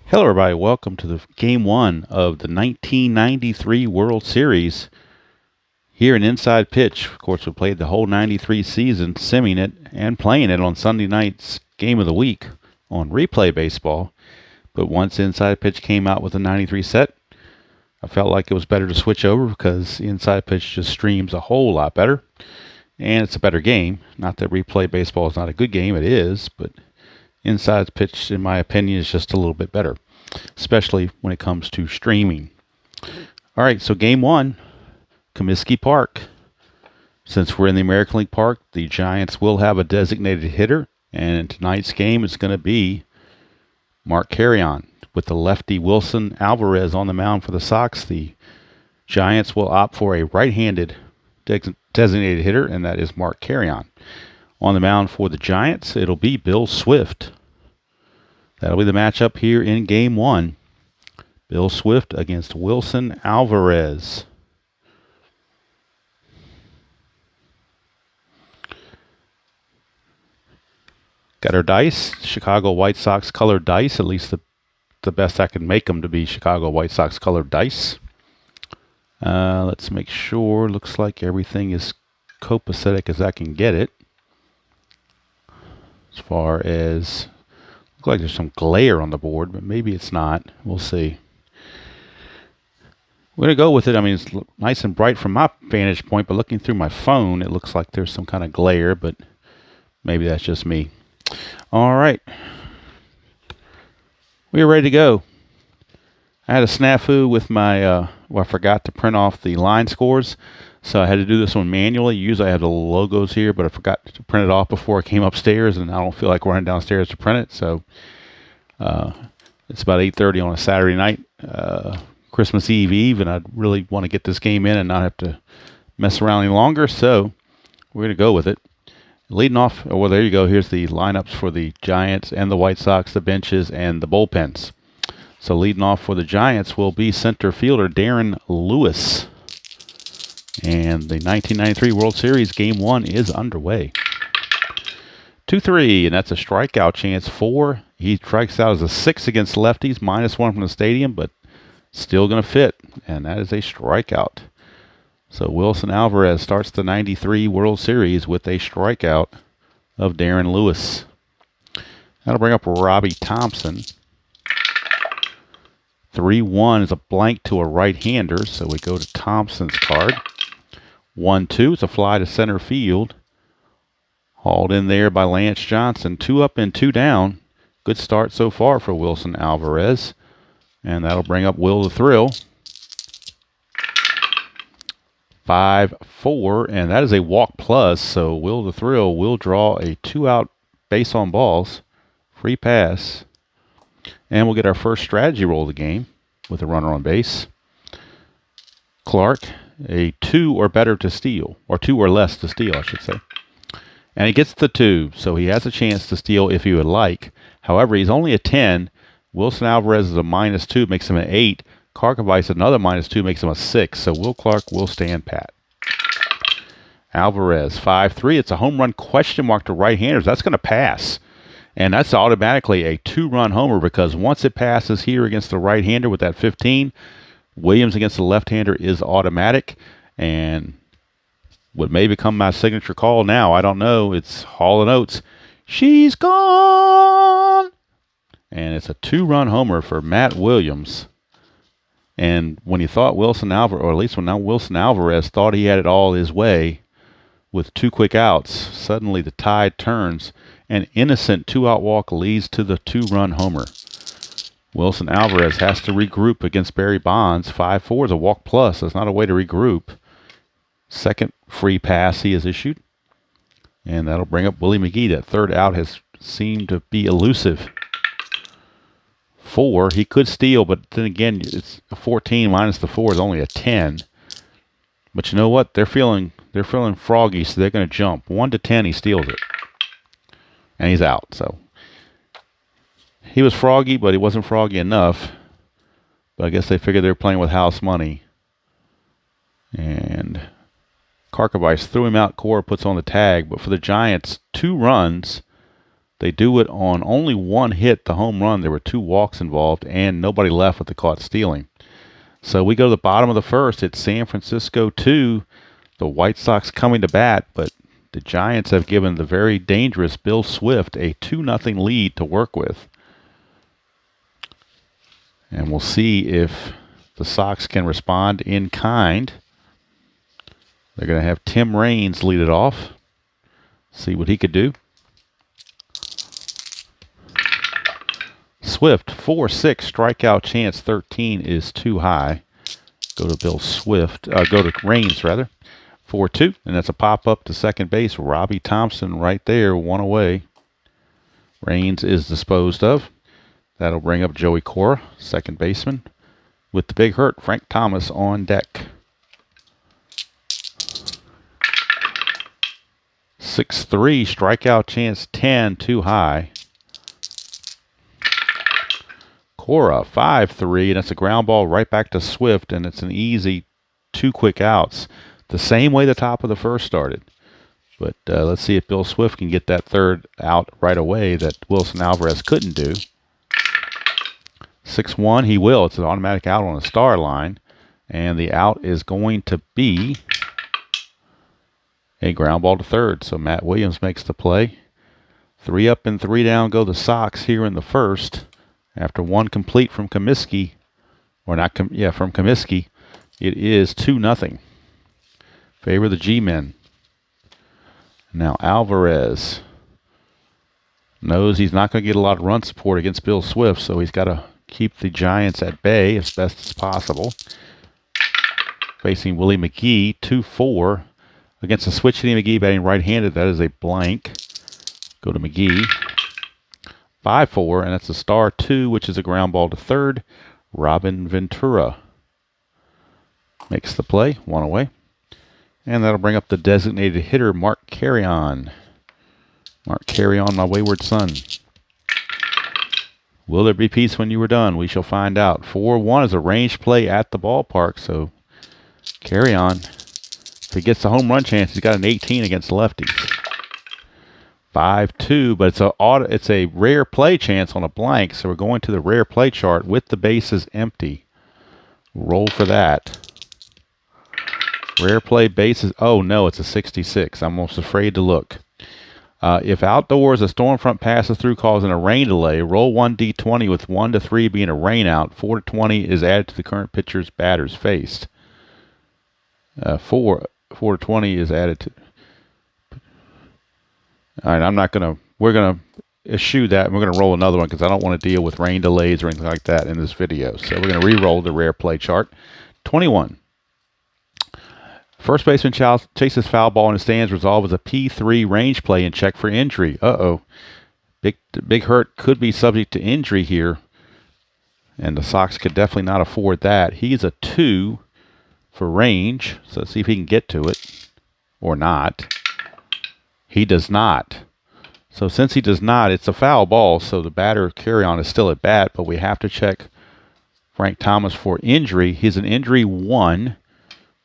Hello, everybody. Welcome to the Game 1 of the 1993 World Series here in Inside Pitch. Of course, we played the whole 93 season, simming it and playing it on Sunday night's Game of the Week on Replay Baseball. But once Inside Pitch came out with the 93 set, I felt like it was better to switch over because Inside Pitch just streams a whole lot better. And it's a better game. Not that Replay Baseball is not a good game, it is, but Inside Pitch, in my opinion, is just a little bit better, especially when it comes to streaming. All right, so Game 1, Comiskey Park. Since we're in the American League Park, the Giants will have a designated hitter, and in tonight's game, it's going to be Mark Carrion with the lefty Wilson Alvarez on the mound for the Sox. The Giants will opt for a right-handed designated hitter, and that is Mark Carrion. On the mound for the Giants, it'll be Bill Swift. That'll be the matchup here in Game 1. Bill Swift against Wilson Alvarez. Got our dice, Chicago White Sox colored dice, at least the best I can make them to be Chicago White Sox colored dice. Let's make sure, looks like everything is copacetic as I can get it. As far as, looks like there's some glare on the board, but maybe it's not. We'll see. We're going to go with it. I mean, it's nice and bright from my vantage point, but looking through my phone, it looks like there's some kind of glare, but maybe that's just me. All right. We are ready to go. I had a snafu with my, I forgot to print off the line scores, so I had to do this one manually. Usually I have the logos here, but I forgot to print it off before I came upstairs, and I don't feel like running downstairs to print it, so it's about 8:30 on a Saturday night, Christmas Eve, and I really want to get this game in and not have to mess around any longer, so we're going to go with it. Leading off, well, there you go. Here's the lineups for the Giants and the White Sox, the benches, and the bullpens. So leading off for the Giants will be center fielder Darren Lewis. And the 1993 World Series Game 1 is underway. 2-3, and that's a strikeout chance. 4. He strikes out as a 6 against lefties, -1 from the stadium, but still going to fit. And that is a strikeout. So Wilson Alvarez starts the 93 World Series with a strikeout of Darren Lewis. That'll bring up Robbie Thompson. 3-1 is a blank to a right-hander, so we go to Thompson's card. 1-2 is a fly to center field. Hauled in there by Lance Johnson. 2 up and 2 down. Good start so far for Wilson Alvarez. And that'll bring up Will the Thrill. 5-4, and that is a walk plus, so Will the Thrill will draw a 2-out base on balls. Free pass. And we'll get our first strategy roll of the game with a runner on base. Clark, a 2 or better to steal, or 2 or less to steal, I should say. And he gets the 2, so he has a chance to steal if he would like. However, he's only a 10. Wilson Alvarez is a -2, makes him an 8. Karkovice, another -2, makes him a 6. So Will Clark will stand pat. Alvarez, 5-3. It's a home run question mark to right-handers. That's going to pass. And that's automatically a 2-run homer because once it passes here against the right-hander with that 15, Williams against the left-hander is automatic. And what may become my signature call now, I don't know. It's Hall & Oates. She's gone! And it's a 2-run homer for Matt Williams. And when you thought Wilson Alvarez, or at least when now Wilson Alvarez thought he had it all his way with 2 quick outs, suddenly the tide turns. An innocent 2-out walk leads to the 2-run homer. Wilson Alvarez has to regroup against Barry Bonds. 5-4 is a walk plus. That's not a way to regroup. Second free pass he has issued. And that'll bring up Willie McGee. That third out has seemed to be elusive. 4, he could steal, but then again, it's a 14 minus the 4 is only a 10. But you know what? They're feeling froggy, so they're going to jump. 1-10, he steals it. And he's out. So he was froggy, but he wasn't froggy enough. But I guess they figured they were playing with house money. And Karkovice threw him out. Cora puts on the tag. But for the Giants, 2 runs They do it on only one hit, the home run. There were 2 walks involved, and nobody left with the caught stealing. So we go to the bottom of the first. It's San Francisco 2, the White Sox coming to bat, but the Giants have given the very dangerous Bill Swift a 2-0 lead to work with. And we'll see if the Sox can respond in kind. They're going to have Tim Raines lead it off. See what he could do. Swift, 4-6, strikeout chance 13 is too high. Go to Bill Swift, go to Raines rather. 4-2, and that's a pop-up to second base. Robbie Thompson right there, 1 away. Raines is disposed of. That'll bring up Joey Cora, second baseman. With the big hurt, Frank Thomas on deck. 6-3, strikeout chance 10, too high. Cora, 5-3, and that's a ground ball right back to Swift, and it's an easy 2 quick outs. The same way the top of the first started. But let's see if Bill Swift can get that third out right away that Wilson Alvarez couldn't do. 6-1, he will. It's an automatic out on the star line. And the out is going to be a ground ball to third. So Matt Williams makes the play. 3 up and 3 down go the Sox here in the first. After 1 complete from Comiskey. Or not, from Comiskey. It is 2-0. Favor the G-men. Now Alvarez knows he's not going to get a lot of run support against Bill Swift, so he's got to keep the Giants at bay as best as possible. Facing Willie McGee, 2-4. Against a switch-hitting McGee batting right-handed, that is a blank. Go to McGee. 5-4, and that's a star 2, which is a ground ball to third. Robin Ventura makes the play, 1 away. And that'll bring up the designated hitter, Mark Carrion. Mark Carrion, my wayward son. Will there be peace when you are done? We shall find out. 4-1 is a range play at the ballpark, so Carrion, if he gets the home run chance, he's got an 18 against lefties. 5-2, but it's a rare play chance on a blank, so we're going to the rare play chart with the bases empty. Roll for that. Rare play bases. Oh, no, it's a 66. I'm almost afraid to look. If outdoors a storm front passes through causing a rain delay, roll 1d20 with 1 to 3 being a rain out. 4 to 20 is added to the current pitcher's batters faced. 4 to 20 is added to. All right, we're going to eschew that, and we're going to roll another one because I don't want to deal with rain delays or anything like that in this video. So we're going to re-roll the rare play chart. 21. First baseman chases foul ball in the stands. Resolve as a P3 range play and check for injury. Uh-oh. Big Hurt could be subject to injury here. And the Sox could definitely not afford that. He's a 2 for range. So let's see if he can get to it. Or not. He does not. So since he does not, it's a foul ball. So the batter Carrion is still at bat. But we have to check Frank Thomas for injury. He's an injury 1.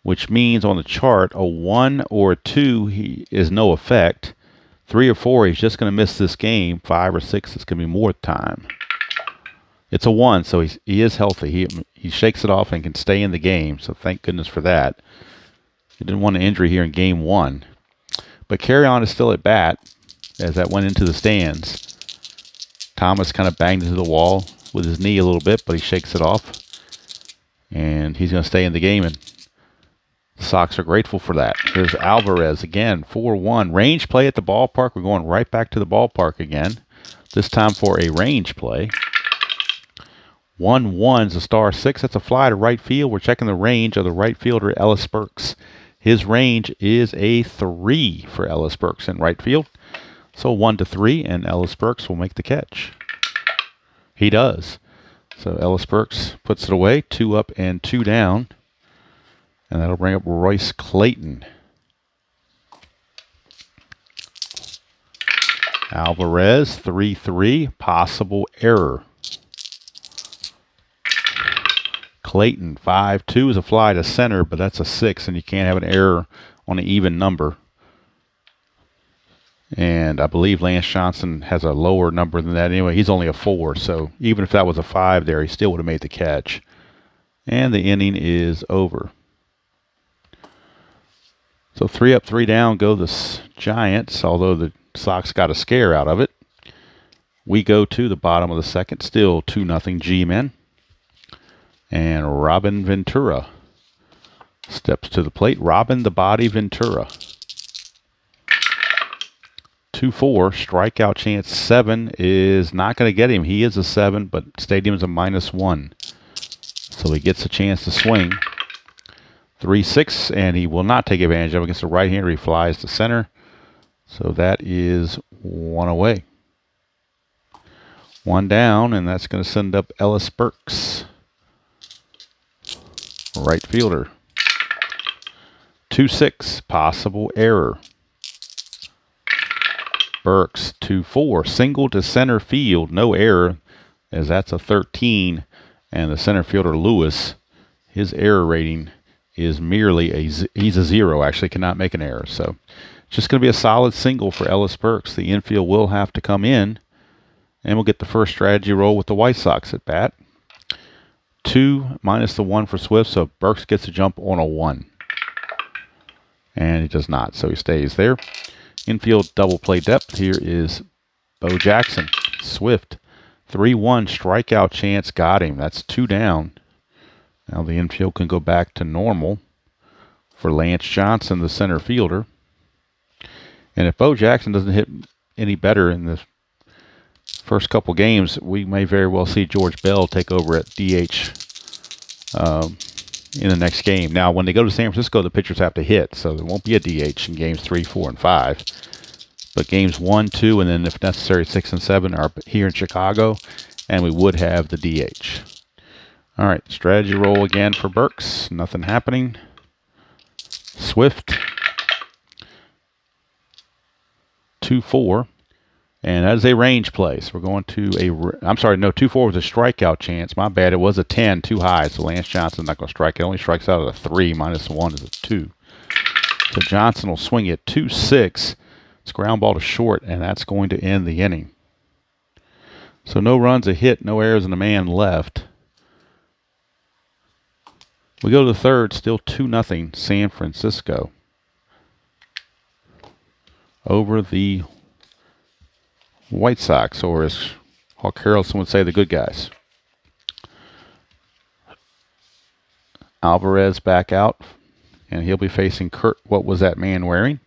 Which means on the chart, a 1 or a 2 he is no effect. 3 or 4, he's just going to miss this game. 5 or 6, it's going to be more time. It's a 1, so he is healthy. He shakes it off and can stay in the game, so thank goodness for that. He didn't want an injury here in game 1. But Carrion is still at bat as that went into the stands. Thomas kind of banged into the wall with his knee a little bit, but he shakes it off. And he's going to stay in the game, and the Sox are grateful for that. Here's Alvarez again, 4-1. Range play at the ballpark. We're going right back to the ballpark again. This time for a range play. 1-1 is a star 6. That's a fly to right field. We're checking the range of the right fielder, Ellis Burks. His range is a 3 for Ellis Burks in right field. So 1 to 3, and Ellis Burks will make the catch. He does. So Ellis Burks puts it away. 2 up and 2 down. And that'll bring up Royce Clayton. Alvarez, 3-3. Possible error. Clayton, 5-2 is a fly to center, but that's a 6, and you can't have an error on an even number. And I believe Lance Johnson has a lower number than that anyway. He's only a 4, so even if that was a 5 there, he still would have made the catch. And the inning is over. So 3 up, 3 down go the Giants, although the Sox got a scare out of it. We go to the bottom of the second, still 2-0 G-Men. And Robin Ventura steps to the plate. Robin the Body Ventura. 2-4, strikeout chance 7 is not going to get him. He is a 7, but Stadium's a -1. So he gets a chance to swing. 3-6, and he will not take advantage of it against the right-hander. He flies to center. So that is 1 away. 1 down, and that's going to send up Ellis Burks, right fielder. 2-6, possible error. Burks, 2-4, single to center field, no error, as that's a 13, and the center fielder Lewis, his error rating is merely he's a 0, actually cannot make an error. So it's just going to be a solid single for Ellis Burks. The infield will have to come in, and we'll get the first strategy roll with the White Sox at bat. 2 minus the 1 for Swift, so Burks gets a jump on a 1. And he does not, so he stays there. Infield double play depth. Here is Bo Jackson. Swift. 3-1 strikeout chance. Got him. That's 2 down. Now the infield can go back to normal for Lance Johnson, the center fielder. And if Bo Jackson doesn't hit any better in the first couple games, we may very well see George Bell take over at DH in the next game. Now, when they go to San Francisco, the pitchers have to hit, so there won't be a DH in games 3, 4, and 5. But games 1, 2, and then if necessary 6 and 7 are here in Chicago, and we would have the DH. All right, strategy roll again for Burks. Nothing happening. Swift. 2-4. And that is a range play. So we're going to I'm sorry, no, 2-4 was a strikeout chance. My bad. It was a 10, too high. So Lance Johnson's not going to strike. It only strikes out at a 3. -1 is a 2. So Johnson will swing it 2-6. It's ground ball to short, and that's going to end the inning. So no runs, a hit, no errors, and a man left. We go to the third, still 2-0 San Francisco over the White Sox, or as Hawk Harrelson would say, the good guys. Alvarez back out, and he'll be facing Kurt. What was that man wearing?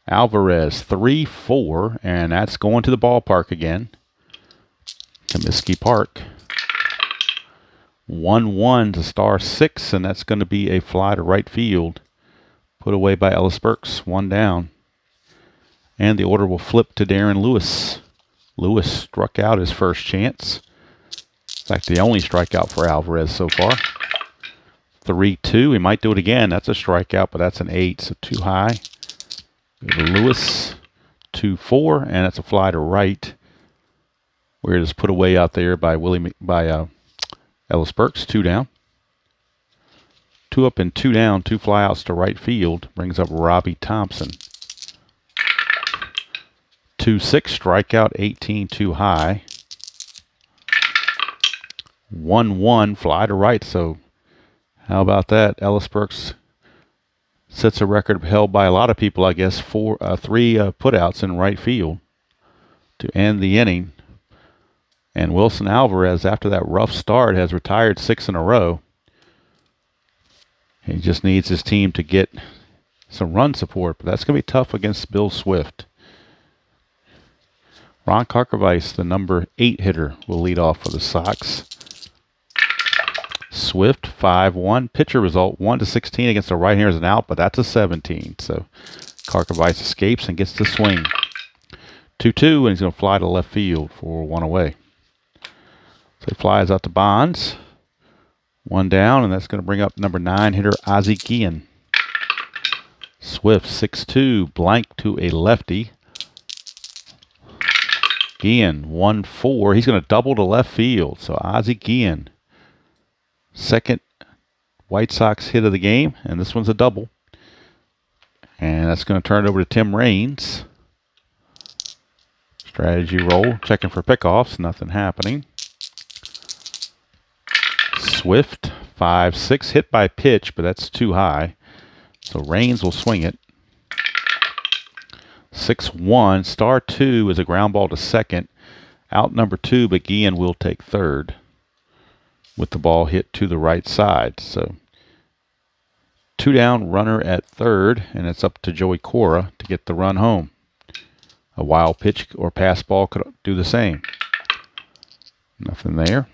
Alvarez, 3-4, and that's going to the ballpark again. Comiskey Park. 1-1 to star 6, and that's going to be a fly to right field. Put away by Ellis Burks, 1 down. And the order will flip to Darren Lewis. Lewis struck out his first chance. In fact, the only strikeout for Alvarez so far. 3-2. He might do it again. That's a strikeout, but that's an 8, so too high. Lewis, 2-4, and that's a fly to right. Where it is put away out there by Ellis Burks, 2 down. 2 up and 2 down, 2 flyouts to right field. Brings up Robbie Thompson. 2-6, strikeout, 18, too high. 1-1, fly to right. So how about that? Ellis Burks sets a record held by a lot of people, I guess, 3 putouts in right field to end the inning. And Wilson Alvarez, after that rough start, has retired 6 in a row. He just needs his team to get some run support, but that's going to be tough against Bill Swift. Ron Karkovice, the number 8 hitter, will lead off for the Sox. Swift, 5-1. Pitcher result, 1-16 against the right-hander is an out, but that's a 17. So Karkovice escapes and gets the swing. 2-2, and he's going to fly to left field for 1 away. So he flies out to Bonds. 1 down, and that's going to bring up number 9 hitter Ozzie Guillen. Swift, 6-2, blank to a lefty. Guillen, 1-4. He's going to double to left field. So Ozzie Guillen, second White Sox hit of the game, and this one's a double. And that's going to turn it over to Tim Raines. Strategy roll, checking for pickoffs, nothing happening. Swift, 5-6, hit by pitch, but that's too high. So Raines will swing it. 6-1, star 2 is a ground ball to second. Out number 2, but Guillen will take third with the ball hit to the right side. So 2 down, runner at third, and it's up to Joey Cora to get the run home. A wild pitch or pass ball could do the same. Nothing there.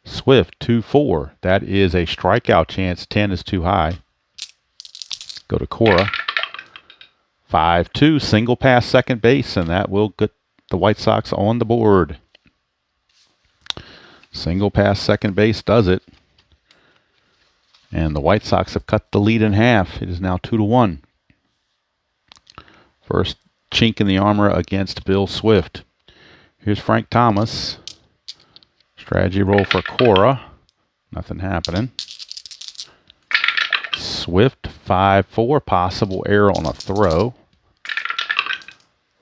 Swift, 2-4. That is a strikeout chance. 10 is too high. Go to Cora. 5-2, single pass second base, and that will get the White Sox on the board. Single pass second base does it. And the White Sox have cut the lead in half. It is now 2-1. First chink in the armor against Bill Swift. Here's Frank Thomas. Strategy roll for Cora. Nothing happening. Swift, 5-4. Possible error on a throw.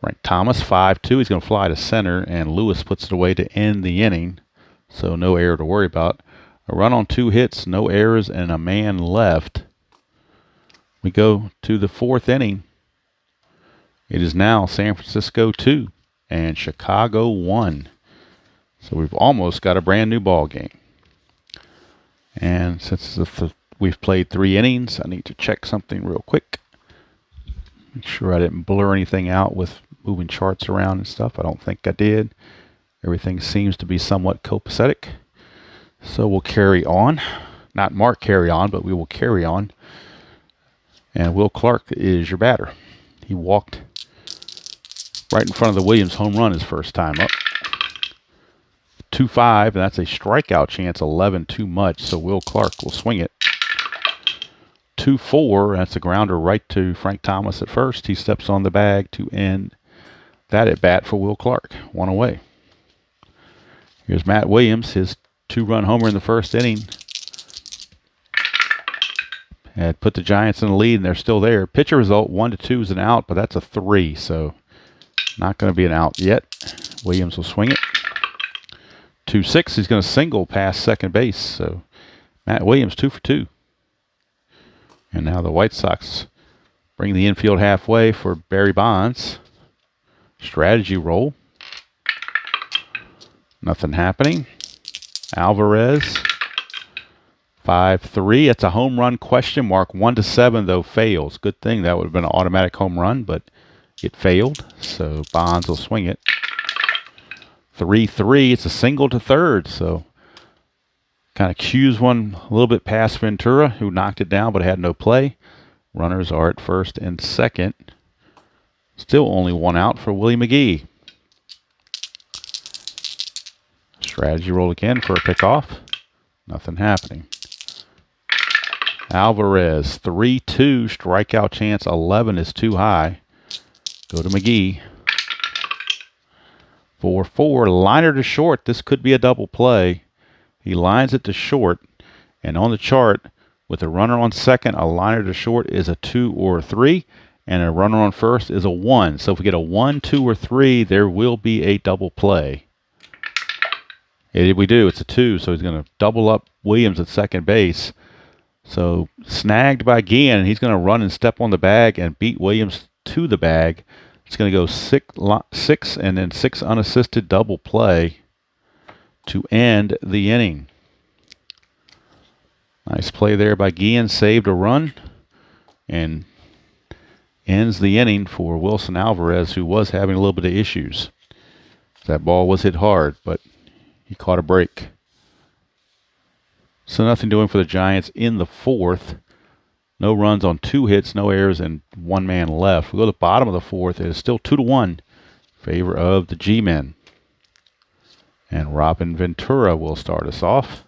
Frank Thomas, 5-2. He's going to fly to center, and Lewis puts it away to end the inning. So no error to worry about. A run on 2 hits, no errors, and a man left. We go to the 4th inning. It is now San Francisco 2 and Chicago 1. So we've almost got a brand new ball game. And since we've played 3 innings, I need to check something real quick. Make sure I didn't blur anything out with moving charts around and stuff. I don't think I did. Everything seems to be somewhat copacetic. So we'll carry on. Not mark carry on, but we will carry on. And Will Clark is your batter. He walked right in front of the Williams home run his first time up. 2-5, and that's a strikeout chance. 11 too much, so Will Clark will swing it. 2-4, that's a grounder right to Frank Thomas at first. He steps on the bag to end that at bat for Will Clark. 1 away. Here's Matt Williams, his 2-run homer in the first inning. Had put the Giants in the lead, and they're still there. Pitcher result, 1-2 is an out, but that's a 3, so not going to be an out yet. Williams will swing it. 2-6, he's going to single past second base, so Matt Williams 2 for 2. And now the White Sox bring the infield halfway for Barry Bonds. Strategy roll. Nothing happening. Alvarez, 5-3. That's a home run question mark. 1-7 though fails. Good thing that would have been an automatic home run, but it failed. So Bonds will swing it. 3-3. It's a single to third. So kind of cues one a little bit past Ventura, who knocked it down but had no play. Runners are at first and second. Still only 1 out for Willie McGee. Strategy roll again for a pickoff. Nothing happening. Alvarez, 3-2. Strikeout chance, 11 is too high. Go to McGee. 4-4. Liner to short. This could be a double play. He lines it to short. And on the chart, with a runner on second, a liner to short is a 2 or a 3. And a runner on first is a 1. So if we get a 1, 2, or 3, there will be a double play. We do. It's a 2, so he's going to double up Williams at second base. So snagged by Guillen, he's going to run and step on the bag and beat Williams to the bag. It's going to go 6 and then 6 unassisted double play to end the inning. Nice play there by Guillen. Saved a run and ends the inning for Wilson Alvarez, who was having a little bit of issues. That ball was hit hard, but he caught a break. So nothing doing for the Giants in the 4th. No runs on 2 hits, no errors, and 1 man left. We go to the bottom of the 4th. It is still 2-1 in favor of the G-men. And Robin Ventura will start us off.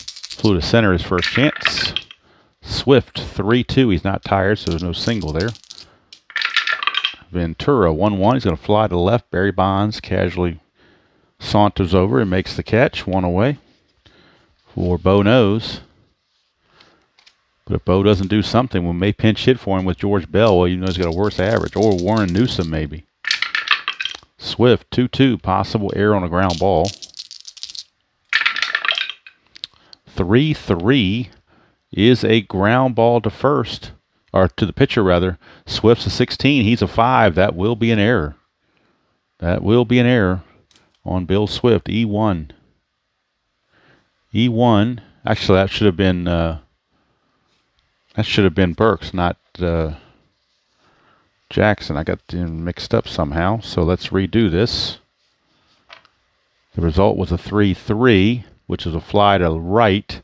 Flew to center his first chance. Swift, 3-2. He's not tired, so there's no single there. Ventura, 1-1. He's going to fly to the left. Barry Bonds casually saunters over and makes the catch. 1 away for Bo knows. But if Bo doesn't do something, we may pinch hit for him with George Bell. Well, you know he's got a worse average. Or Warren Newsom, maybe. Swift, 2-2. Possible error on a ground ball. 3-3 is a ground ball to first. Or to the pitcher, rather. Swift's a 16. He's a 5. That will be an error. That will be an error on Bill Swift. E1. E1. Actually, that should have been Burks, not Jackson. I got them mixed up somehow. So let's redo this. The result was a 3-3, which is a fly to right.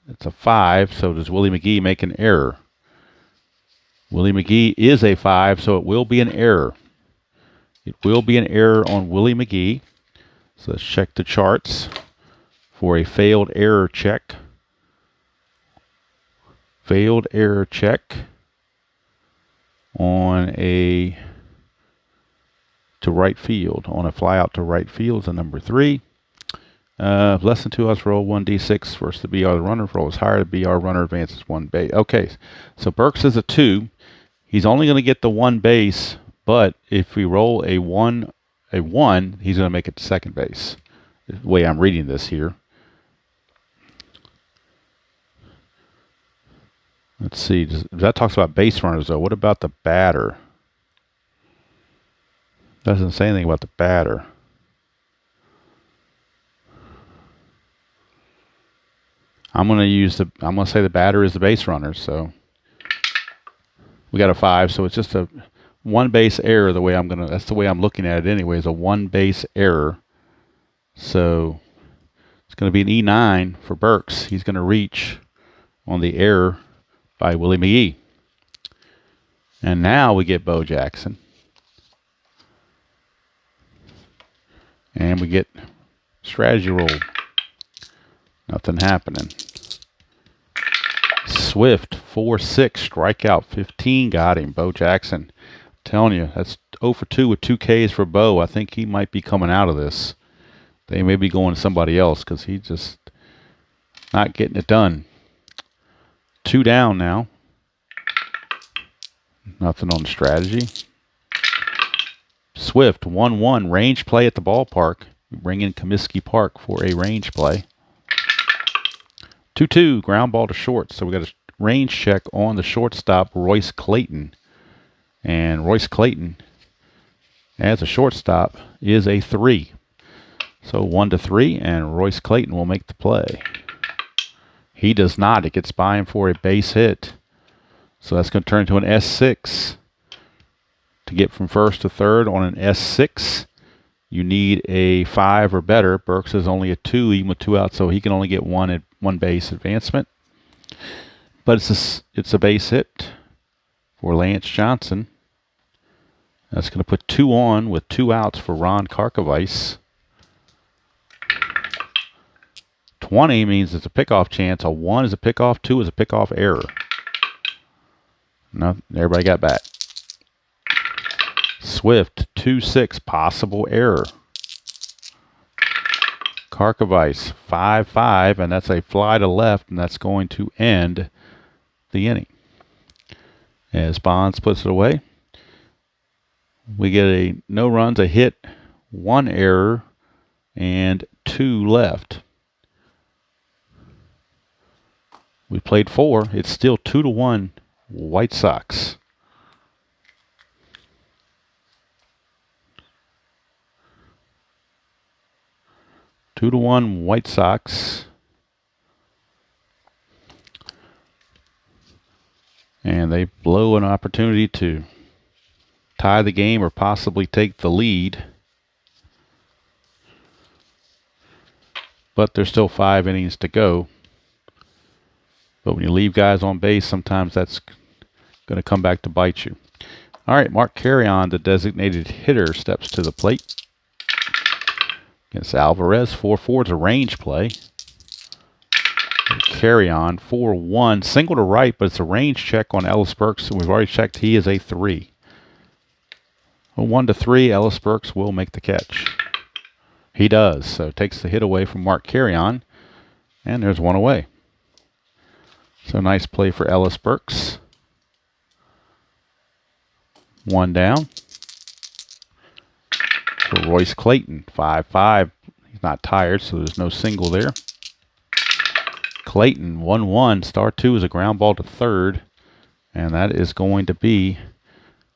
It's a 5. So does Willie McGee make an error? Willie McGee is a 5, so it will be an error. It will be an error on Willie McGee. So let's check the charts for a failed error check. Failed error check on a to right field. On a fly out to right field is a number 3. Less than 2 outs, roll 1d6 versus the BR. The runner roll is higher. The BR runner advances 1 base. Okay, so Burks is a 2. He's only going to get the 1 base, but if we roll a 1, he's going to make it to second base. The way I'm reading this here. Let's see. That talks about base runners, though. What about the batter? Doesn't say anything about the batter. I'm going to say the batter is the base runner. So we got a 5. So it's just a 1 base error. That's the way I'm looking at it anyway. Is a 1 base error. So it's going to be an E9 for Burks. He's going to reach on the error by Willie McGee. And now we get Bo Jackson. And we get strategy roll. Nothing happening. Swift, 4-6, strikeout, 15, got him. Bo Jackson. I'm telling you, that's 0 for 2 with 2 Ks for Bo. I think he might be coming out of this. They may be going to somebody else because he's just not getting it done. 2 down now. Nothing on the strategy. Swift, 1-1, range play at the ballpark. We bring in Comiskey Park for a range play. 2-2, ground ball to short. So we got a range check on the shortstop, Royce Clayton. And Royce Clayton, as a shortstop, is a 3. So 1-3, and Royce Clayton will make the play. He does not. It gets by him for a base hit. So that's going to turn into an S6. To get from first to third on an S6, you need a 5 or better. Burks is only a 2, even with 2 outs, so he can only get 1 base advancement. But it's a base hit for Lance Johnson. That's going to put 2 on with 2 outs for Ron Karkovice. 20 means it's a pickoff chance. A 1 is a pickoff, 2 is a pickoff error. No, everybody got back. Swift, 2-6, possible error. Karkovice, 5-5, and that's a fly to left, and that's going to end the inning. As Bonds puts it away, we get a no runs, a hit, 1 error, and 2 left. We played 4. It's still 2-1 White Sox. Two to 1 White Sox. And they blow an opportunity to tie the game or possibly take the lead. But there's still 5 innings to go. But when you leave guys on base, sometimes that's going to come back to bite you. All right, Mark Carrion, the designated hitter, steps to the plate. Against Alvarez, 4-4 is a range play. Carrion, 4-1, single to right, but it's a range check on Ellis Burks. We've already checked he is a 3. A 1-3, Ellis Burks will make the catch. He does, so takes the hit away from Mark Carrion. And there's one away. So nice play for Ellis Burks. One down. For Royce Clayton, 5-5. He's not tired, so there's no single there. Clayton, 1-1. Star 2 is a ground ball to third. And that is going to be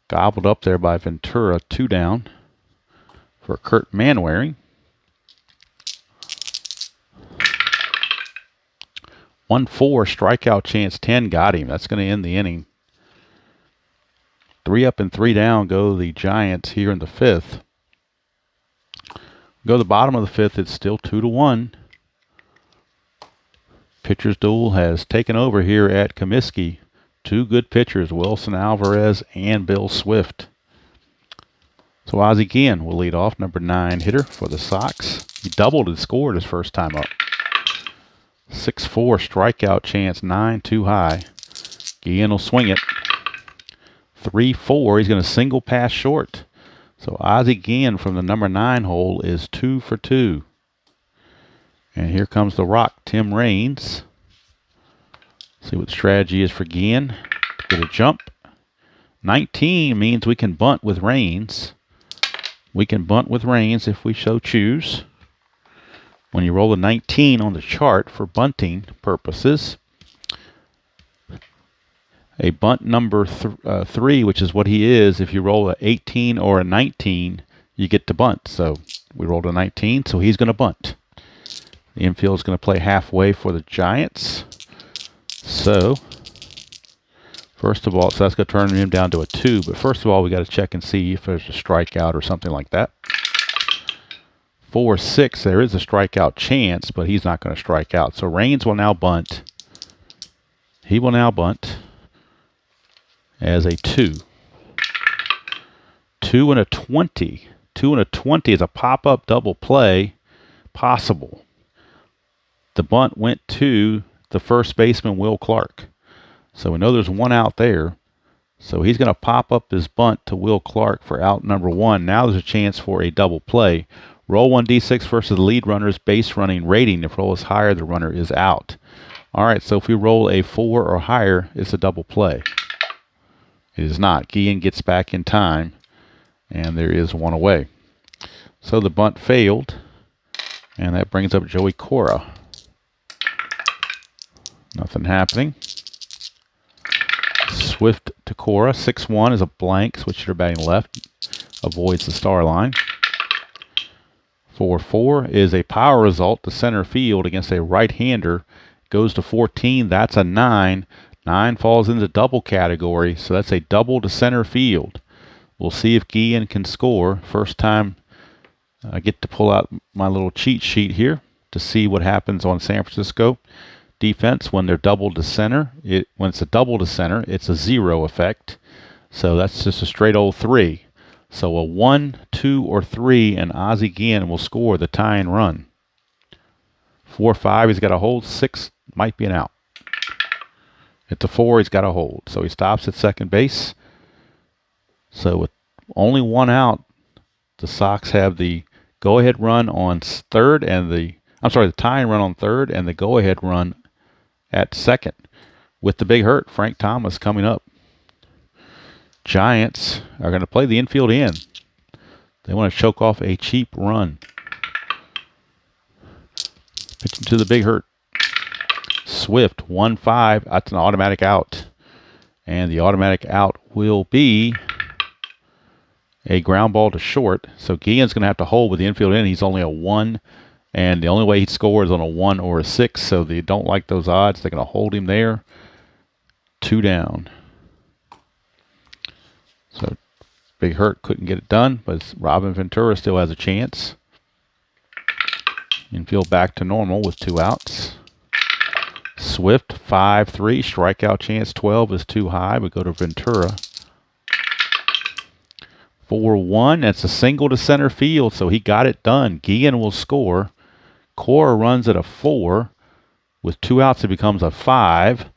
gobbled up there by Ventura. 2 down for Kurt Manwaring. 1-4, strikeout chance, 10, got him. That's going to end the inning. 3 up and 3 down go the Giants here in the 5th. Go to the bottom of the 5th, it's still 2-1. Pitcher's duel has taken over here at Comiskey. 2 good pitchers, Wilson Alvarez and Bill Swift. So Ozzie Guillen will lead off, number 9 hitter for the Sox. He doubled and scored his first time up. 6-4, strikeout chance, 9, too high. Guillen will swing it. 3-4, he's going to single pass short. So Ozzie Guillen from the number 9 hole is 2 for 2. And here comes the Rock, Tim Raines. See what the strategy is for Guillen. Get a jump. 19 means we can bunt with Raines. We can bunt with Raines if we so choose. When you roll a 19 on the chart for bunting purposes, a bunt number 3, which is what he is, if you roll a 18 or a 19, you get to bunt. So we rolled a 19, so he's going to bunt. The infield is going to play halfway for the Giants. So, first of all, so that's going to turn him down to a 2. But first of all, we got to check and see if there's a strikeout or something like that. 4-6, there is a strikeout chance, but he's not going to strike out. So Raines will now bunt. He will now bunt as a 2. 2 and a 20. 2 and a 20 is a pop-up double play possible. The bunt went to the first baseman, Will Clark. So we know there's one out there. So he's going to pop up his bunt to Will Clark for out number 1. Now there's a chance for a double play. Roll 1d6 versus the lead runner's base running rating. If roll is higher, the runner is out. All right, so if we roll a 4 or higher, it's a double play. It is not. Guillen gets back in time, and there is one away. So the bunt failed, and that brings up Joey Cora. Nothing happening. Swift to Cora. 6-1 is a blank. Switch hitter batting left. Avoids the star line. 4-4 is a power result to center field against a right-hander. Goes to 14. That's a 9. 9 falls in the double category, so that's a double to center field. We'll see if Guillen can score. First time I get to pull out my little cheat sheet here to see what happens on San Francisco defense when they're double to center. When it's a double to center, it's a 0 effect. So that's just a straight old 3. So a 1, 2, or 3, and Ozzie Guillen will score the tying run. 4-5, he's got to hold. 6 might be an out. It's a 4, he's got to hold. So he stops at second base. So with only one out, the Sox have the go-ahead run on third and the tying run on third and the go-ahead run at second. With the big hurt, Frank Thomas coming up. Giants are going to play the infield in. They want to choke off a cheap run. Pitching to the big hurt. Swift, 1-5. That's an automatic out. And the automatic out will be a ground ball to short. So Guillen's going to have to hold with the infield in. He's only a 1. And the only way he'd score is on a 1 or a 6. So they don't like those odds. They're going to hold him there. 2 down. So big hurt couldn't get it done, but Robin Ventura still has a chance. Infield back to normal with 2 outs. Swift, 5-3. Strikeout chance, 12 is too high. We go to Ventura. 4-1. That's a single to center field, so he got it done. Guillen will score. Cora runs at a 4. With 2 outs, it becomes a 5.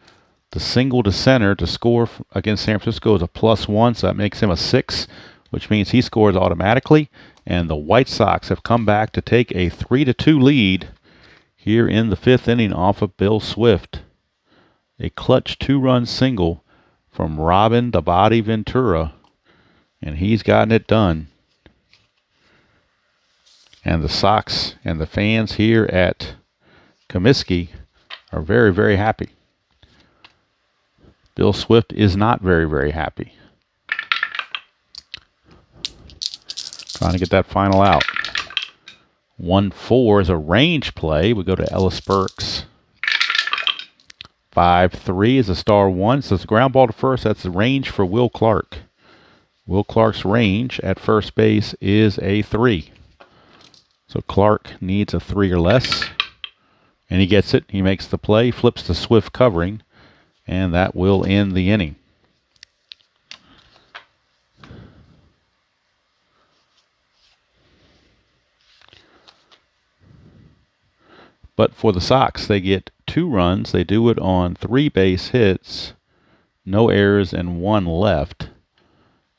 The single to center to score against San Francisco is a +1, so that makes him a 6, which means he scores automatically. And the White Sox have come back to take a 3-2 lead here in the 5th inning off of Bill Swift. A clutch 2-run single from Robin the Body Ventura, and he's gotten it done. And the Sox and the fans here at Comiskey are very, very happy. Bill Swift is not very, very happy. Trying to get that final out. 1-4 is a range play. We go to Ellis Burks. 5-3 is a star 1. So it's a ground ball to first. That's the range for Will Clark. Will Clark's range at first base is a 3. So Clark needs a 3 or less. And he gets it. He makes the play, flips the Swift covering, and that will end the inning. But for the Sox, they get 2 runs. They do it on 3 base hits, no errors, and 1 left.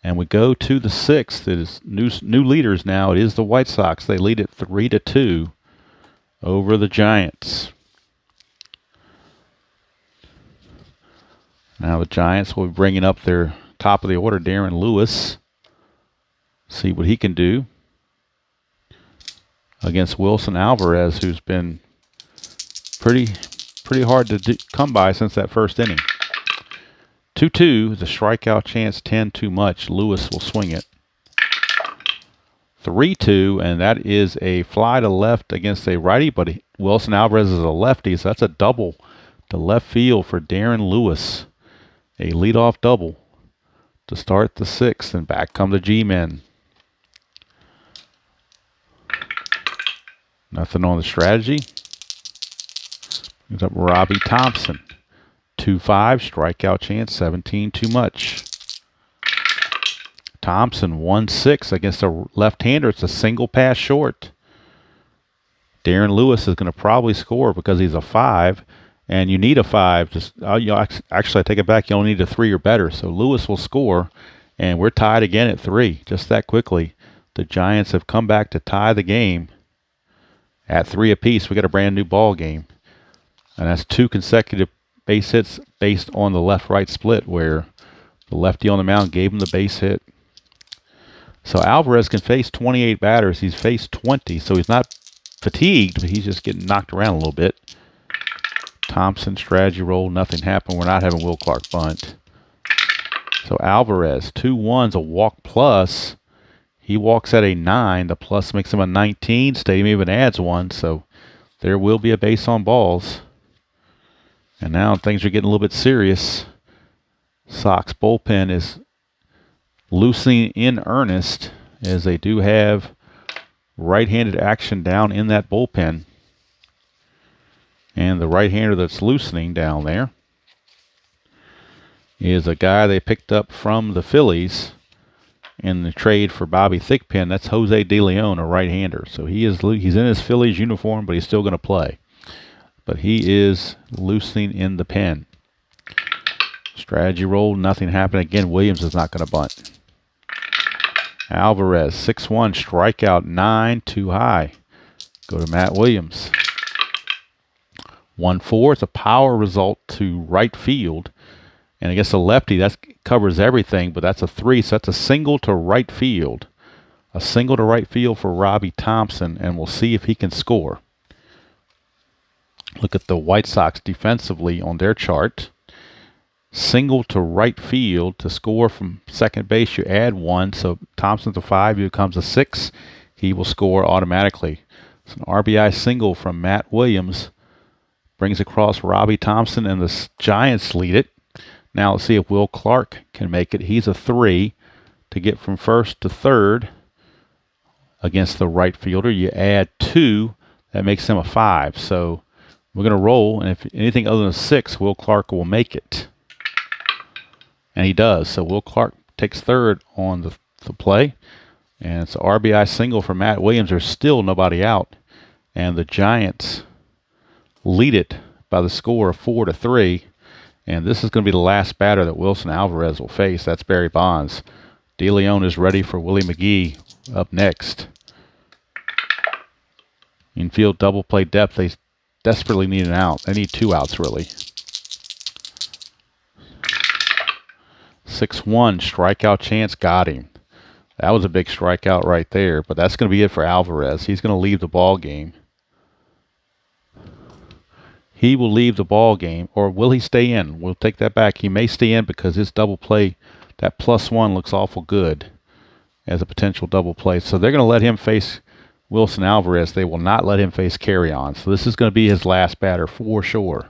And we go to the 6th. It is new leaders now. It is the White Sox. They lead it 3-2 over the Giants. Now the Giants will be bringing up their top of the order, Darren Lewis. See what he can do against Wilson Alvarez, who's been pretty hard to come by since that first inning. 2-2 is a strikeout chance, 10 too much. Lewis will swing it. 3-2, and that is a fly to left against a righty, but Wilson Alvarez is a lefty, so that's a double to left field for Darren Lewis. A leadoff double to start the 6th, and back come the G-men. Nothing on the strategy. Brings up Robbie Thompson. 2-5, strikeout chance, 17 too much. Thompson 1-6 against a left-hander. It's a single pass short. Darren Lewis is going to probably score because he's a 5, and you need a 5. Actually, I take it back. You only need a 3 or better. So Lewis will score, and we're tied again at 3. Just that quickly, the Giants have come back to tie the game at 3 apiece. We got a brand new ball game. And that's 2 consecutive base hits based on the left-right split where the lefty on the mound gave him the base hit. So Alvarez can face 28 batters. He's faced 20, so he's not fatigued, but he's just getting knocked around a little bit. Thompson, strategy roll, nothing happened. We're not having Will Clark bunt. So Alvarez, 2-1's a walk plus. He walks at a 9. The plus makes him a 19. Stadium even adds 1, so there will be a base on balls. And now things are getting a little bit serious. Sox bullpen is loosening in earnest as they do have right-handed action down in that bullpen. And the right-hander that's loosening down there is a guy they picked up from the Phillies in the trade for Bobby Thigpen. That's Jose De Leon, a right-hander. So he's in his Phillies uniform, but he's still going to play. But he is loosening in the pen. Strategy roll, nothing happened. Again, Williams is not going to bunt. Alvarez, 6-1, strikeout 9, too high. Go to Matt Williams. 1-4, it's a power result to right field. And I guess a lefty, that covers everything, but that's a 3, so that's a single to right field. A single to right field for Robbie Thompson, and we'll see if he can score. Look at the White Sox defensively on their chart. Single to right field to score from second base, you add 1. So Thompson's a 5, he becomes a 6. He will score automatically. It's an RBI single from Matt Williams. Brings across Robbie Thompson, and the Giants lead it. Now let's see if Will Clark can make it. He's a 3 to get from first to third against the right fielder. You add 2, that makes him a 5. So we're going to roll, and if anything other than a 6, Will Clark will make it. And he does. So Will Clark takes third on the play. And it's an RBI single for Matt Williams. There's still nobody out. And the Giants lead it by the score of 4-3. And this is going to be the last batter that Wilson Alvarez will face. That's Barry Bonds. De Leon is ready for Willie McGee up next. Infield double play depth. They desperately need an out. They need 2 outs, really. 6-1, strikeout chance, got him. That was a big strikeout right there, but that's going to be it for Alvarez. He's going to leave the ball game. He will leave the ball game, or will he stay in? We'll take that back. He may stay in because his double play, that +1 looks awful good as a potential double play. So they're going to let him face Wilson Alvarez. They will not let him face Carry On. So this is going to be his last batter for sure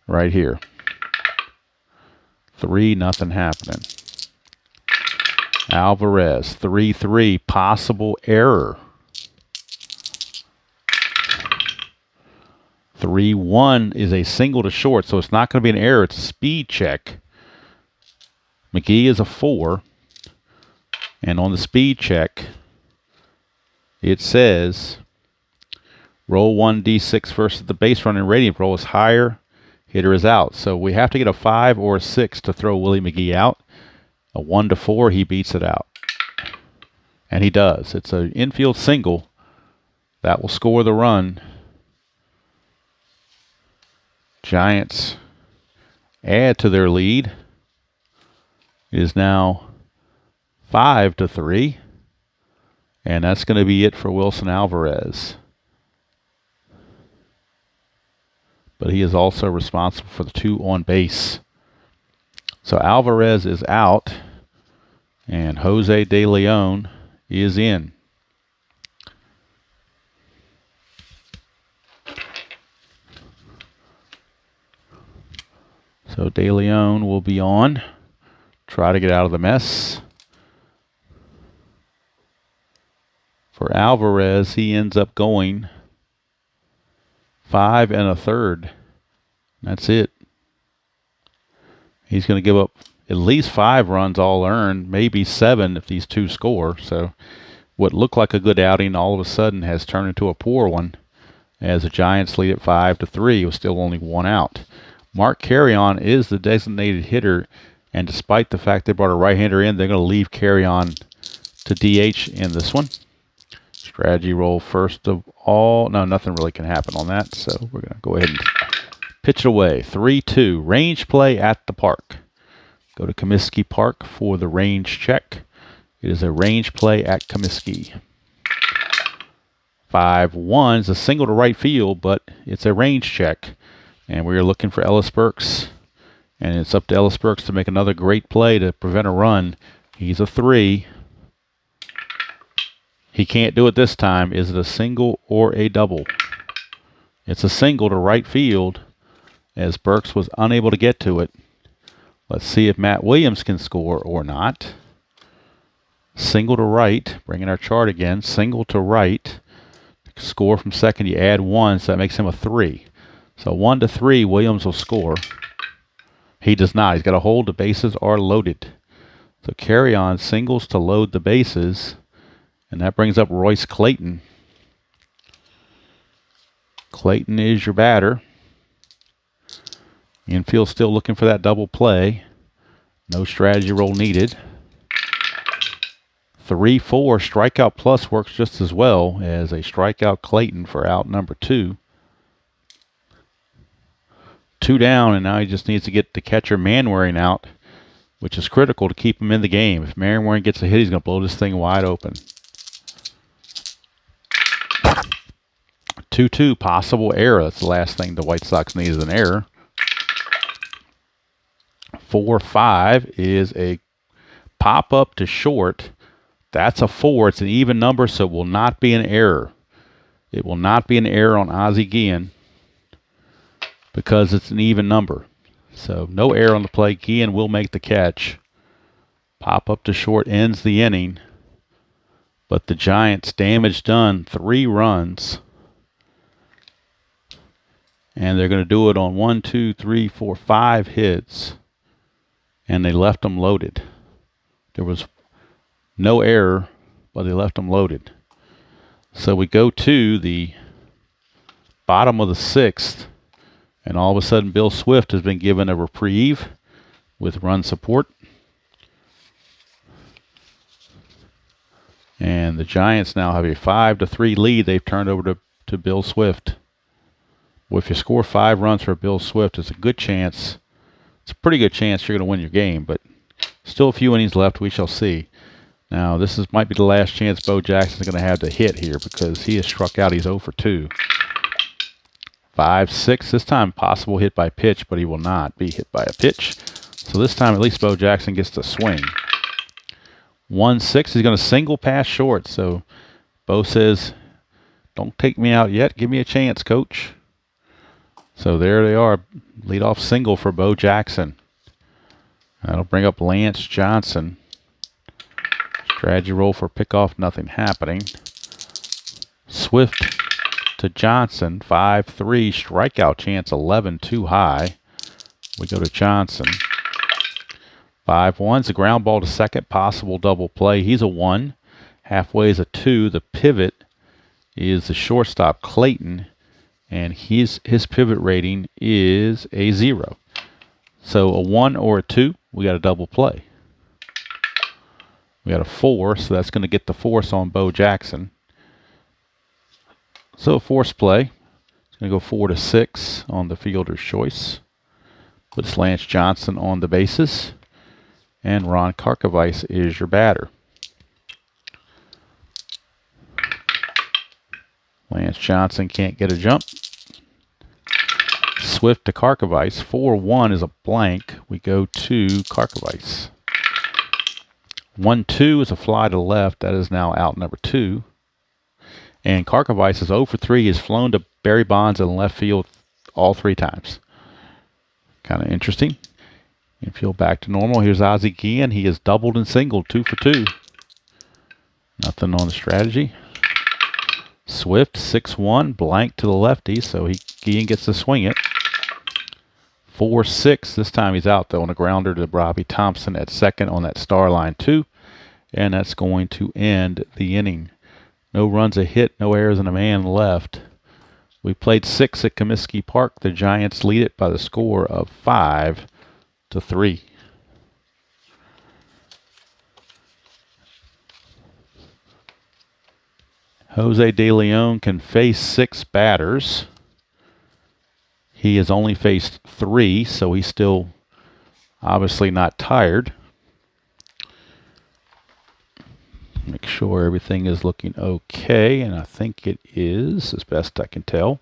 right here. 3-0 happening. Alvarez, 3-3, possible error. 3-1 is a single to short, so it's not going to be an error. It's a speed check. McGee is a 4. And on the speed check, it says roll 1d6 versus the base running rating. If roll is higher, hitter is out. So we have to get a 5 or a 6 to throw Willie McGee out. A 1 to 4, he beats it out. And he does. It's an infield single that will score the run. Giants add to their lead. It is now 5-3. And that's going to be it for Wilson Alvarez. But he is also responsible for the 2 on base. So Alvarez is out, and Jose De Leon is in. So De Leon will be on. Try to get out of the mess. For Alvarez, he ends up going 5 1/3. That's it. He's going to give up at least 5 runs all earned, maybe 7 if these 2 score. So what looked like a good outing all of a sudden has turned into a poor one as the Giants lead at 5-3 with still only 1 out. Mark Carrion is the designated hitter, and despite the fact they brought a right-hander in, they're going to leave Carrion to DH in this one. Strategy roll first of all. No, nothing really can happen on that, so we're going to go ahead and pitch it away. 3-2. Range play at the park. Go to Comiskey Park for the range check. It is a range play at Comiskey. 5-1 is a single to right field, but it's a range check. And we're looking for Ellis Burks. And it's up to Ellis Burks to make another great play to prevent a run. He's a 3. He can't do it this time. Is it a single or a double? It's a single to right field as Burks was unable to get to it. Let's see if Matt Williams can score or not. Single to right. Bringing our chart again. Single to right. Score from second. You add 1, so that makes him a 3. So 1-3, Williams will score. He does not. He's got to hold. The bases are loaded. So carry on singles to load the bases. And that brings up Royce Clayton. Clayton is your batter. Infield still looking for that double play. No strategy roll needed. 3-4 strikeout plus works just as well as a strikeout Clayton for out number 2. 2 down, and now he just needs to get the catcher Manwaring out, which is critical to keep him in the game. If Manwaring gets a hit, he's going to blow this thing wide open. 2-2, possible error. That's the last thing the White Sox need is an error. 4-5 is a pop-up to short. That's a 4. It's an even number, so it will not be an error. It will not be an error on Ozzie Guillen because it's an even number. So no error on the play. Guillen will make the catch. Pop-up to short ends the inning. But the Giants, damage done, 3 runs. And they're going to do it on 1, 2, 3, 4, 5 hits. And they left them loaded. There was no error, but they left them loaded. So we go to the bottom of the 6th. And all of a sudden, Bill Swift has been given a reprieve with run support. And the Giants now have a 5-3 lead. They've turned over to Bill Swift. Well, if you score 5 runs for Bill Swift, it's a good chance. It's a pretty good chance you're going to win your game, but still a few innings left. We shall see. Now, might be the last chance Bo Jackson's going to have to hit here because he has struck out. He's 0 for 2. 5-6. This time, possible hit by pitch, but he will not be hit by a pitch. So this time, at least Bo Jackson gets to swing. 1-6. He's going to single pass short. So Bo says, "Don't take me out yet. Give me a chance, coach." So there they are. Leadoff single for Bo Jackson. That'll bring up Lance Johnson. Strategy roll for pickoff. Nothing happening. Swift to Johnson. 5-3. Strikeout chance 11. Too high. We go to Johnson. 5-1. It's a ground ball to second. Possible double play. He's a 1. Halfway is a 2. The pivot is the shortstop, Clayton. And his pivot rating is a 0. So a 1 or a 2, we got a double play. We got a 4, so that's going to get the force on Bo Jackson. So a force play. It's going to go 4-6 on the fielder's choice. Puts Lance Johnson on the bases. And Ron Karkovice is your batter. Lance Johnson can't get a jump. Swift to Karkovice. 4-1 is a blank. We go to Karkovice. 1-2 is a fly to left. That is now out number 2. And Karkovice is 0 for 3. He's flown to Barry Bonds in left field all 3 times. Kind of interesting. Infield back to normal. Here's Ozzie Guillen. He is doubled and singled, 2 for 2. Nothing on the strategy. Swift, 6-1, blank to the lefty, so Guillen gets to swing it. 4-6. This time he's out, though, on a grounder to Robbie Thompson at second on that star line, 2. And that's going to end the inning. No runs, a hit, no errors, and a man left. We played 6 at Comiskey Park. The Giants lead it by the score of 5-3. Jose De Leon can face 6 batters. He has only faced 3, so he's still obviously not tired. Make sure everything is looking okay, and I think it is, as best I can tell.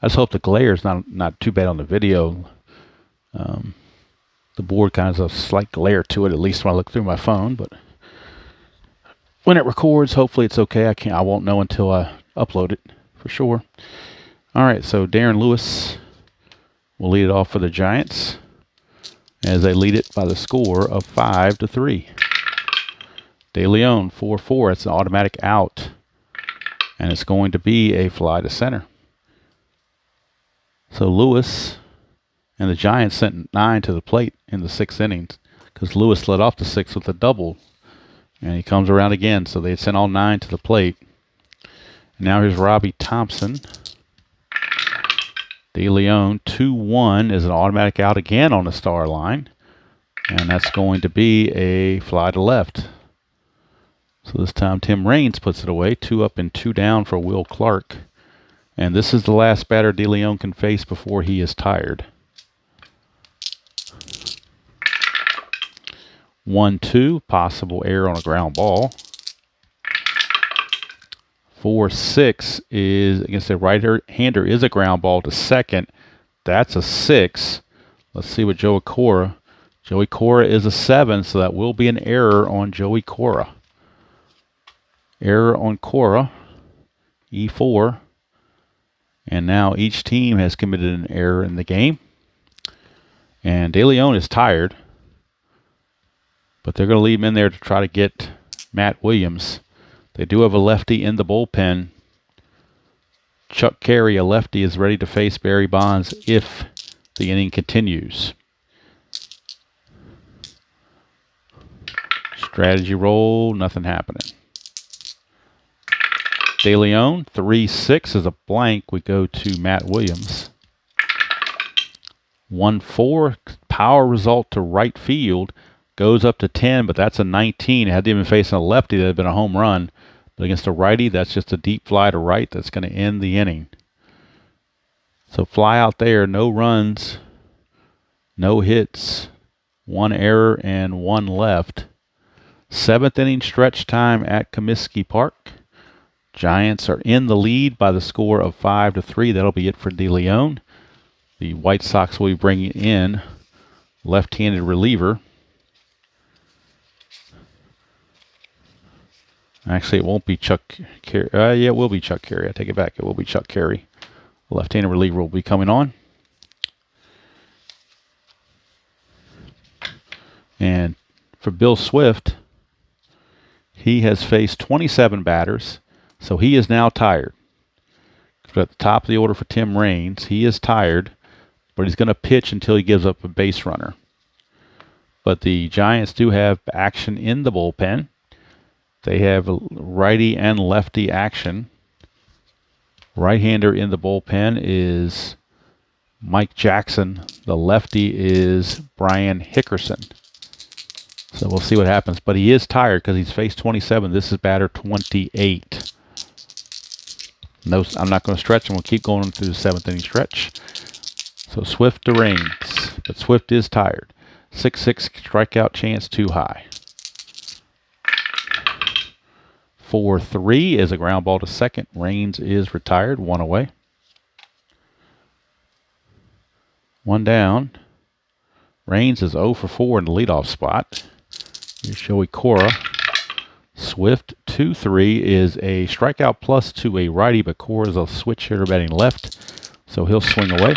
I just hope the glare is not too bad on the video. The board kind of has a slight glare to it, at least when I look through my phone, but when it records, hopefully it's okay. I won't know until I upload it for sure. All right, so Darren Lewis will lead it off for the Giants as they lead it by the score of 5-3. De Leon, 4-4. It's an automatic out, and it's going to be a fly to center. So Lewis and the Giants sent 9 to the plate in the 6th inning because Lewis led off the 6th with a double. And he comes around again, so they sent all 9 to the plate. And now here's Robbie Thompson. De Leon, 2-1 is an automatic out again on the star line. And that's going to be a fly to left. So this time Tim Raines puts it away. 2 up and 2 down for Will Clark. And this is the last batter De Leon can face before he is tired. 1-2, possible error on a ground ball. 4-6 is against a right-hander is a ground ball to second. That's a 6. Let's see what Joey Cora. Joey Cora is a 7, so that will be an error on Joey Cora. Error on Cora, E4. And now each team has committed an error in the game. And De Leon is tired, but they're going to leave him in there to try to get Matt Williams. They do have a lefty in the bullpen. Chuck Carey, a lefty, is ready to face Barry Bonds if the inning continues. Strategy roll, nothing happening. De Leon, 3-6 is a blank. We go to Matt Williams. 1-4, power result to right field. Goes up to 10, but that's a 19. Had they been facing a lefty, that had been a home run. But against a righty, that's just a deep fly to right that's going to end the inning. So fly out there, no runs, no hits, 1 error and 1 left. 7th inning stretch time at Comiskey Park. Giants are in the lead by the score of 5-3. That'll be it for DeLeon. The White Sox will be bringing in left-handed reliever. Actually, it won't be Chuck Carey. Yeah, it will be Chuck Carey. I take it back. It will be Chuck Carey. The left-handed reliever will be coming on. And for Bill Swift, he has faced 27 batters, so he is now tired. At the top of the order for Tim Raines, he is tired, but he's going to pitch until he gives up a base runner. But the Giants do have action in the bullpen. They have righty and lefty action. Right-hander in the bullpen is Mike Jackson. The lefty is Brian Hickerson. So we'll see what happens. But he is tired because he's faced 27. This is batter 28. No, I'm not going to stretch him. We'll keep going through the 7th inning stretch. So Swift to Raines. But Swift is tired. 6-6 strikeout chance too high. 4-3 is a ground ball to second. Raines is retired. 1 away. 1 down. Raines is 0 for 4 in the leadoff spot. Here's Joey Cora. Swift 2-3 is a strikeout plus to a righty, but Cora is a switch hitter batting left, so he'll swing away.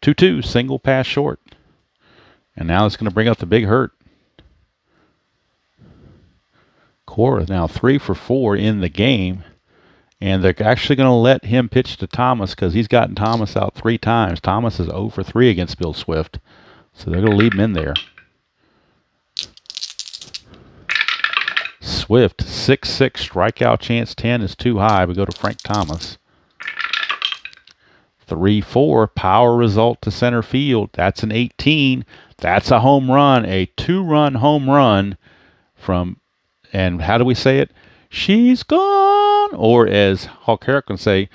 2-2, single pass short. And now it's going to bring up the big hurt. Cora now 3 for 4 in the game, and they're actually going to let him pitch to Thomas because he's gotten Thomas out 3 times. Thomas is 0 for 3 against Bill Swift, so they're going to leave him in there. Swift, 6-6, strikeout chance 10 is too high. We go to Frank Thomas. 3-4, power result to center field. That's an 18. That's a home run, a 2-run home run from, and how do we say it? She's gone. Or as Hawk Herrick can say,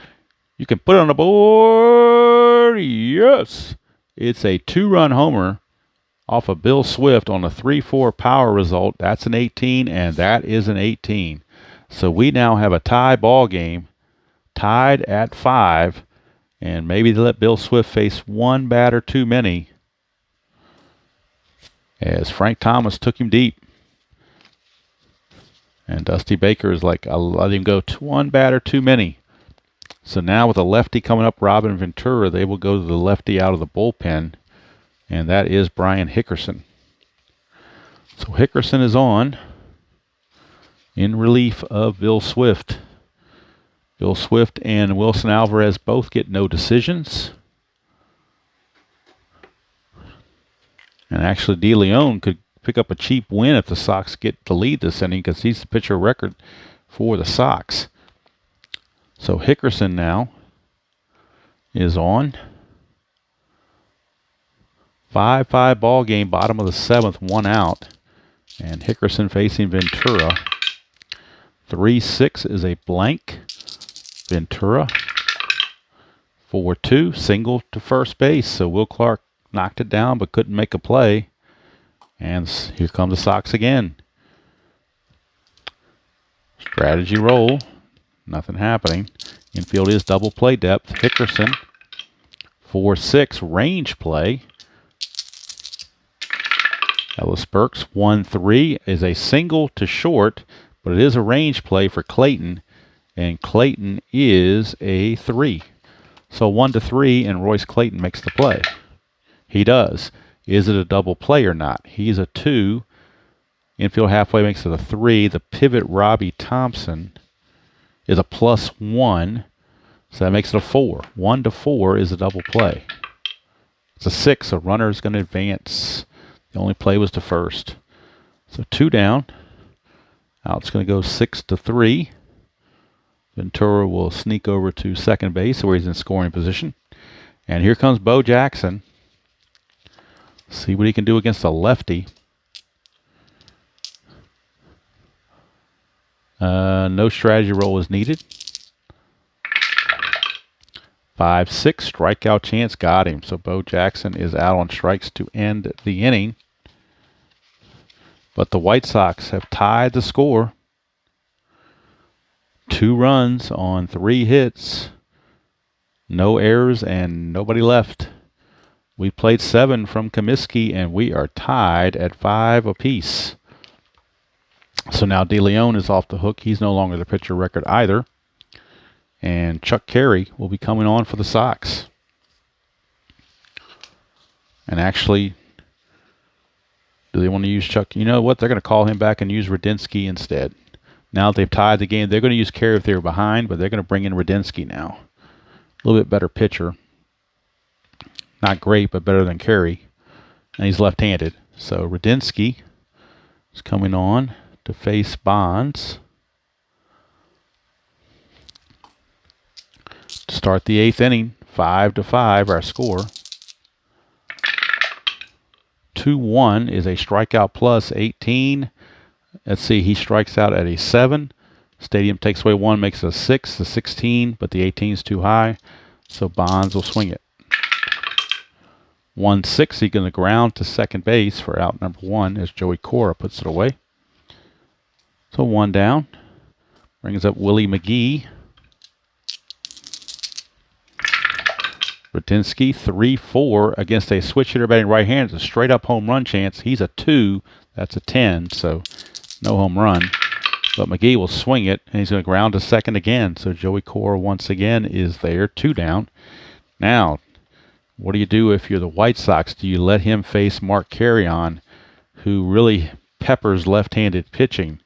you can put it on the board. Yes. It's a 2-run homer off of Bill Swift on a 3-4 power result. That's an 18, and that is an 18. So we now have a tie ball game, tied at 5, and maybe they let Bill Swift face 1 batter too many as Frank Thomas took him deep. And Dusty Baker is like, I'll let him go 1 batter too many. So now with a lefty coming up, Robin Ventura, they will go to the lefty out of the bullpen, and that is Brian Hickerson. So Hickerson is on in relief of Bill Swift. Bill Swift and Wilson Alvarez both get no decisions. And actually, DeLeon could pick up a cheap win if the Sox get the lead this inning because he's the pitcher record for the Sox. So Hickerson now is on. 5-5 ball game, bottom of the 7th, 1 out. And Hickerson facing Ventura. 3-6 is a blank. Ventura. 4-2, single to first base. So Will Clark knocked it down but couldn't make a play. And here come the Sox again. Strategy roll. Nothing happening. Infield is double play depth. Hickerson. 4-6, range play. Ellis Burks, 1-3, is a single to short, but it is a range play for Clayton, and Clayton is a 3. So 1-3, and Royce Clayton makes the play. He does. Is it a double play or not? He's a 2. Infield halfway makes it a 3. The pivot, Robbie Thompson, is a +1, so that makes it a 4. 1-4 is a double play. It's a 6, so runner is going to advance. The only play was to first. So 2 down. Out's going to go 6-3. Ventura will sneak over to second base where he's in scoring position. And here comes Bo Jackson. See what he can do against a lefty. No strategy roll is needed. 5-6 strikeout chance, got him. So Bo Jackson is out on strikes to end the inning. But the White Sox have tied the score. 2 runs on 3 hits. No errors and nobody left. We played 7 from Comiskey, and we are tied at 5 apiece. So now De Leon is off the hook. He's no longer the pitcher record either. And Chuck Carey will be coming on for the Sox. And actually, do they want to use Chuck? You know what? They're going to call him back and use Radinsky instead. Now that they've tied the game, they're going to use Carey if they were behind, but they're going to bring in Radinsky now. A little bit better pitcher. Not great, but better than Carey. And he's left-handed. So Radinsky is coming on to face Bonds. To start the 8th inning, 5-5 our score. 2-1 is a strikeout plus 18. Let's see, he strikes out at a 7. Stadium takes away 1, makes it a 6, a 16, but the 18 is too high, so Bonds will swing it. 1-6, he's going to ground to second base for out number 1 as Joey Cora puts it away. So 1 down. Brings up Willie McGee. Radinsky, 3-4 against a switch hitter batting right-handed. It's a straight-up home run chance. He's a 2. That's a 10, so no home run. But McGee will swing it, and he's going to ground to second again. So Joey Cora once again is there, 2 down. Now, what do you do if you're the White Sox? Do you let him face Mark Carrion, who really peppers left-handed pitching?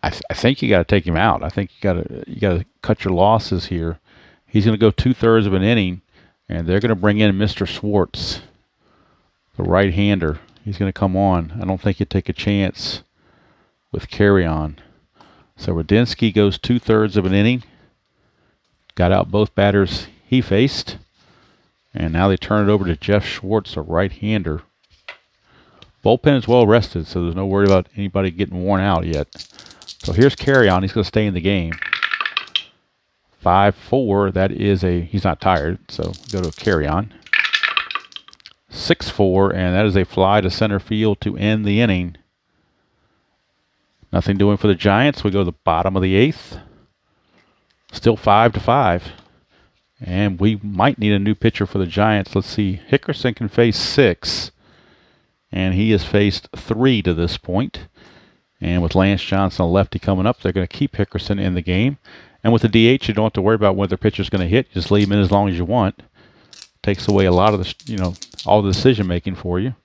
I think you got to take him out. I think you got to cut your losses here. He's going to go 2/3 of an inning, and they're going to bring in Mr. Schwartz, the right-hander. He's going to come on. I don't think you take a chance with Carrion. So Radinsky goes 2/3 of an inning. Got out both batters he faced. And now they turn it over to Jeff Schwartz, a right-hander. Bullpen is well rested, so there's no worry about anybody getting worn out yet. So here's Carrion. He's going to stay in the game. 5-4. That is he's not tired, so go to Carrion. 6-4, and that is a fly to center field to end the inning. Nothing doing for the Giants. We go to the bottom of the 8th. Still 5-5. And we might need a new pitcher for the Giants. Let's see. Hickerson can face 6. And he has faced 3 to this point. And with Lance Johnson, a lefty, coming up, they're going to keep Hickerson in the game. And with the DH, you don't have to worry about whether the pitcher's going to hit. Just leave him in as long as you want. Takes away a lot of the, all the decision making for you.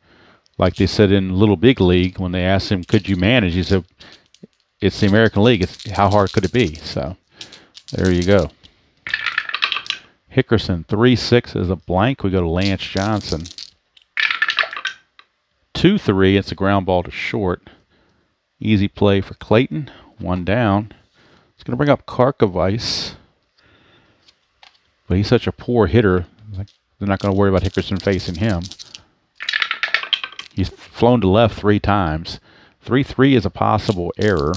Like they said in Little Big League, when they asked him, could you manage? He said, it's the American League. How hard could it be? So there you go. Hickerson, 3-6 is a blank. We go to Lance Johnson. 2-3, it's a ground ball to short. Easy play for Clayton. 1 down. It's going to bring up Karkovice. But he's such a poor hitter, they're not going to worry about Hickerson facing him. He's flown to left 3 times. 3-3 is a possible error.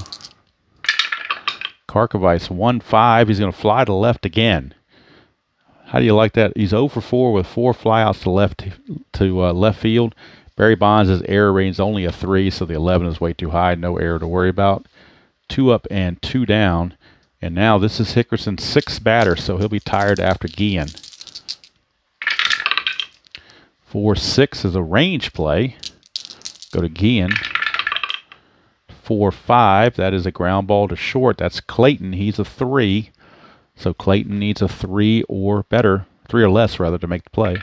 Karkovice, 1-5. He's going to fly to left again. How do you like that? He's 0 for 4 with 4 flyouts to left field. Barry Bonds' error rating is only a 3, so the 11 is way too high. No error to worry about. 2 up and 2 down. And now this is Hickerson's 6th batter, so he'll be tired after Guillen. 4-6 is a range play. Go to Guillen. 4-5, that is a ground ball to short. That's Clayton. He's a 3. So Clayton needs a 3 or better, 3 or less rather, to make the play.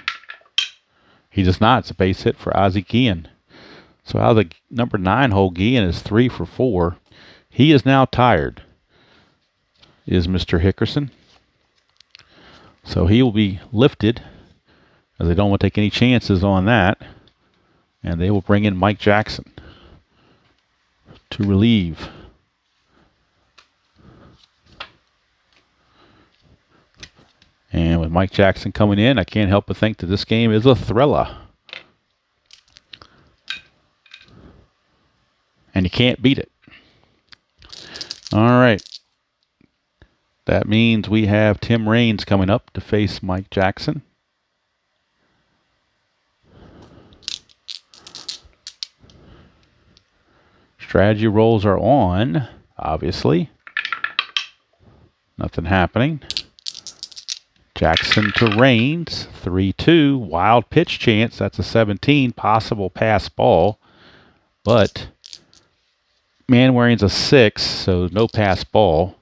He does not. It's a base hit for Ozzie Guillen. So out of the number 9 hole, Guillen is 3 for 4. He is now tired, is Mr. Hickerson. So he will be lifted, as they don't want to take any chances on that. And they will bring in Mike Jackson to relieve. And with Mike Jackson coming in, I can't help but think that this game is a thriller. And you can't beat it. All right. That means we have Tim Raines coming up to face Mike Jackson. Strategy rolls are on, obviously. Nothing happening. Jackson to Raines, 3-2. Wild pitch chance. That's a 17. Possible pass ball. But Manwaring's a 6, so no pass ball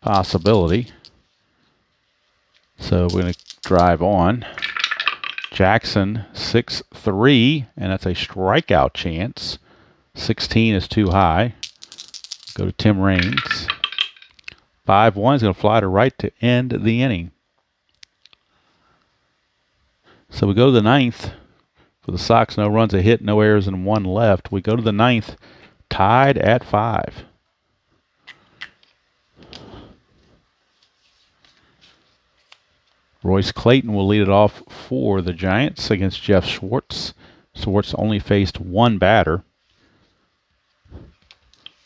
possibility. So we're going to drive on. Jackson, 6-3, and that's a strikeout chance. 16 is too high. Go to Tim Raines. 5-1 is going to fly to right to end the inning. So we go to the ninth. For the Sox, no runs, a hit, no errors, and 1 left. We go to the ninth, tied at 5. Royce Clayton will lead it off for the Giants against Jeff Schwartz. Schwartz only faced 1 batter.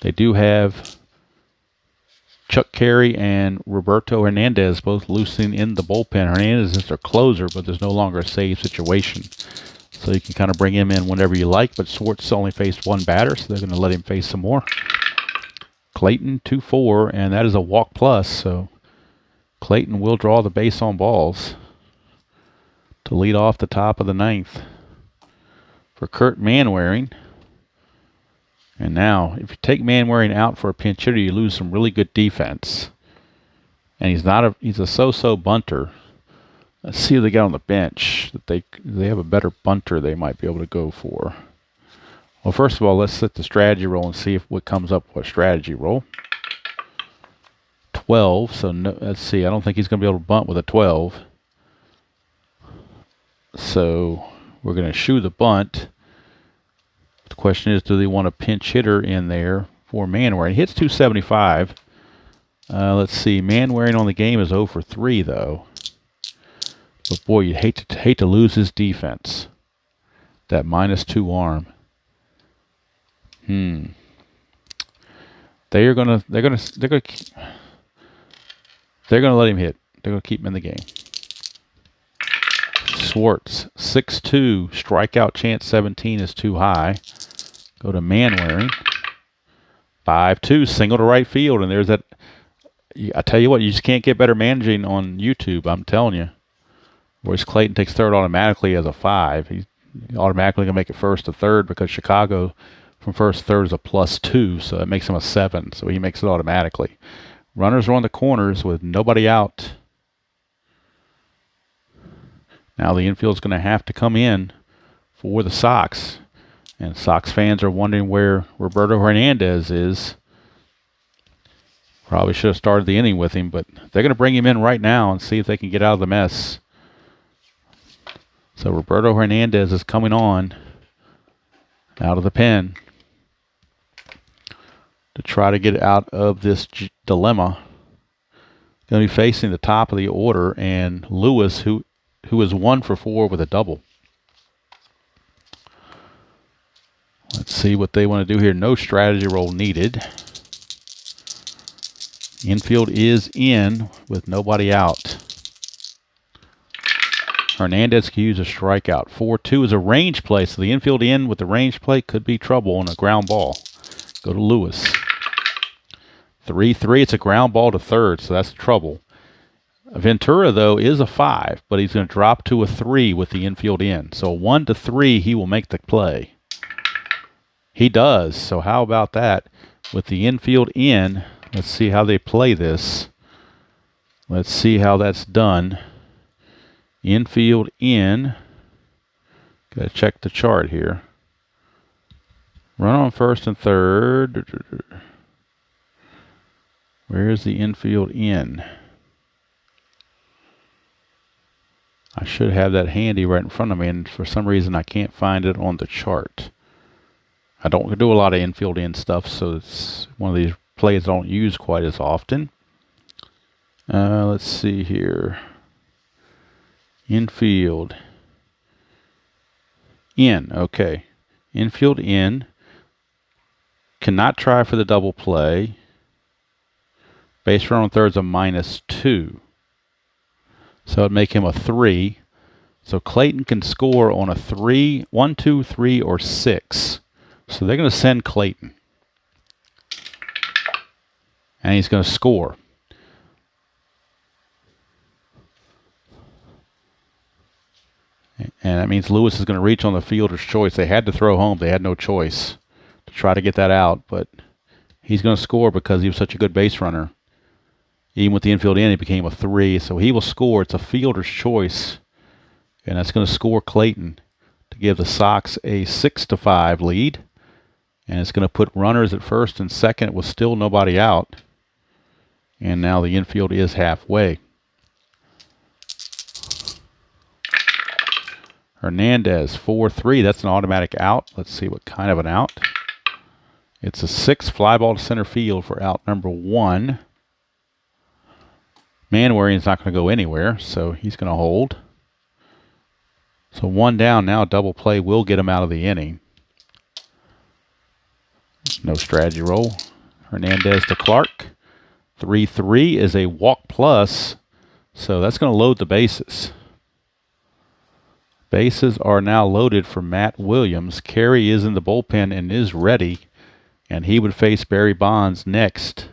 They do have Chuck Carey and Roberto Hernandez both loosing in the bullpen. Hernandez is their closer, but there's no longer a save situation. So you can kind of bring him in whenever you like, but Schwartz only faced 1 batter, so they're going to let him face some more. Clayton, 2-4, and that is a walk plus, so Clayton will draw the base on balls to lead off the top of the ninth for Kurt Manwaring. And now, if you take Manwaring out for a pinch hitter, you lose some really good defense. And he's a so-so bunter. Let's see who they got on the bench. That they have a better bunter they might be able to go for. Well, first of all, let's set the strategy roll and see what comes up with a strategy roll. 12, so no, let's see. I don't think he's going to be able to bunt with a 12. So we're going to shoe the bunt. The question is, do they want a pinch hitter in there for Manwaring? He hits 275. Let's see. Manwaring on the game is 0 for 3, though. But boy, you'd hate to lose his defense. That -2 arm. They're gonna let him hit. They're gonna keep him in the game. Schwartz, 6-2, strikeout chance 17 is too high. Go to Manwaring. 5-2, single to right field, and there's that. I tell you what, you just can't get better managing on YouTube. I'm telling you. Royce Clayton takes third automatically as a 5. He's automatically going to make it first to third because Chicago from first to third is a +2, so that makes him a 7. So he makes it automatically. Runners are on the corners with nobody out. Now the infield's going to have to come in for the Sox. And Sox fans are wondering where Roberto Hernandez is. Probably should have started the inning with him, but they're going to bring him in right now and see if they can get out of the mess. So Roberto Hernandez is coming on out of the pen to try to get out of this dilemma. Going to be facing the top of the order, and Lewis, who is 1 for 4 with a double. Let's see what they want to do here. No strategy roll needed. Infield is in with nobody out. Hernandez can use a strikeout. 4-2 is a range play, so the infield in with the range play could be trouble on a ground ball. Go to Lewis. 3-3, it's a ground ball to third, so that's trouble. Ventura, though, is a 5, but he's going to drop to a 3 with the infield in. So 1-3, he will make the play. He does, so how about that? With the infield in, let's see how they play this. Let's see how that's done. Infield in. Got to check the chart here. Run on first and third. Where is the infield in? I should have that handy right in front of me, and for some reason I can't find it on the chart. I don't do a lot of infield in stuff, so it's one of these plays I don't use quite as often. Let's see here. Infield in, okay. Infield in. Cannot try for the double play. Base runner on third is a -2. So it'd make him a 3. So Clayton can score on a 3, 1, 2, 3, or 6. So they're going to send Clayton. And he's going to score. And that means Lewis is going to reach on the fielder's choice. They had to throw home. They had no choice to try to get that out. But he's going to score because he was such a good base runner. Even with the infield in, he became a 3. So he will score. It's a fielder's choice. And that's going to score Clayton to give the Sox a 6-5 lead. And it's going to put runners at first and second with still nobody out. And now the infield is halfway. Hernandez, 4-3. That's an automatic out. Let's see what kind of an out. It's a 6 fly ball to center field for out number 1. Manwaring's not going to go anywhere, so he's going to hold. So 1 down now. Double play will get him out of the inning. No strategy roll. Hernandez to Clark. 3-3 is a walk plus, so that's going to load the bases. Bases are now loaded for Matt Williams. Carey is in the bullpen and is ready, and he would face Barry Bonds next,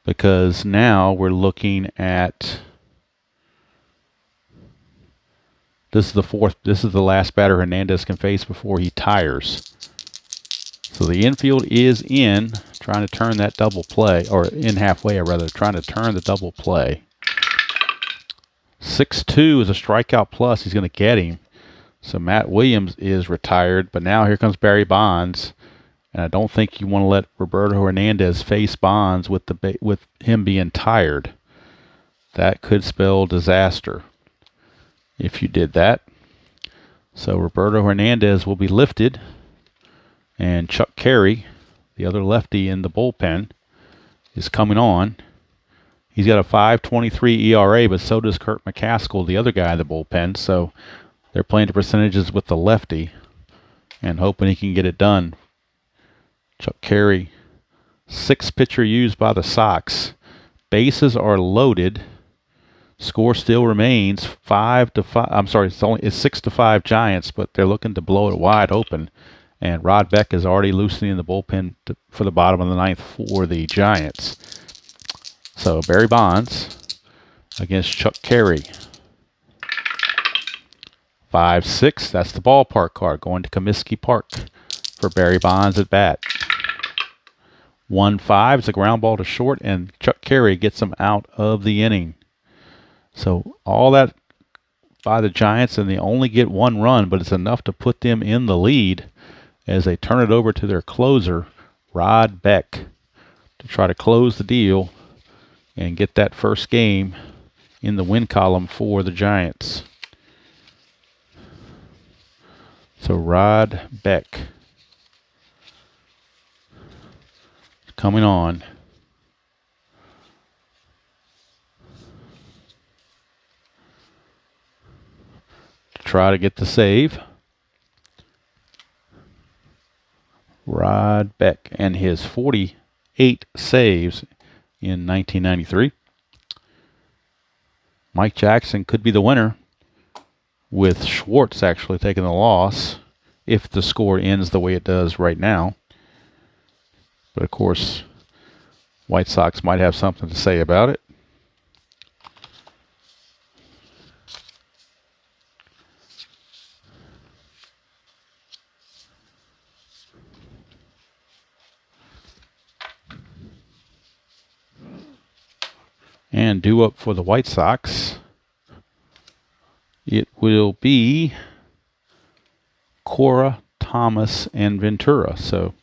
because now we're looking at this is the last batter Hernandez can face before he tires. So the infield is in, trying to turn that double play, or in halfway, or rather, trying to turn the double play. 6-2 is a strikeout plus. He's going to get him. So Matt Williams is retired, but now here comes Barry Bonds, and I don't think you want to let Roberto Hernandez face Bonds with him being tired. That could spell disaster if you did that. So Roberto Hernandez will be lifted, and Chuck Carey, the other lefty in the bullpen, is coming on. He's got a 5.23 ERA, but so does Kurt McCaskill, the other guy in the bullpen. So they're playing the percentages with the lefty and hoping he can get it done. Chuck Carey, 6th pitcher used by the Sox. Bases are loaded. Score still remains 5-5. I'm sorry, it's 6-5 Giants, but they're looking to blow it wide open. And Rod Beck is already loosening the bullpen for the bottom of the 9th for the Giants. So Barry Bonds against Chuck Carey. 5-6, that's the ballpark card, going to Comiskey Park for Barry Bonds at bat. 1-5 is a ground ball to short, and Chuck Carey gets him out of the inning. So all that by the Giants, and they only get 1 run, but it's enough to put them in the lead as they turn it over to their closer, Rod Beck, to try to close the deal and get that first game in the win column for the Giants. So Rod Beck coming on. To try to get the save. Rod Beck and his 48 saves in 1993. Mike Jackson could be the winner, with Schwartz actually taking the loss if the score ends the way it does right now. But of course, White Sox might have something to say about it. And due up for the White Sox, it will be Cora, Thomas, and Ventura. So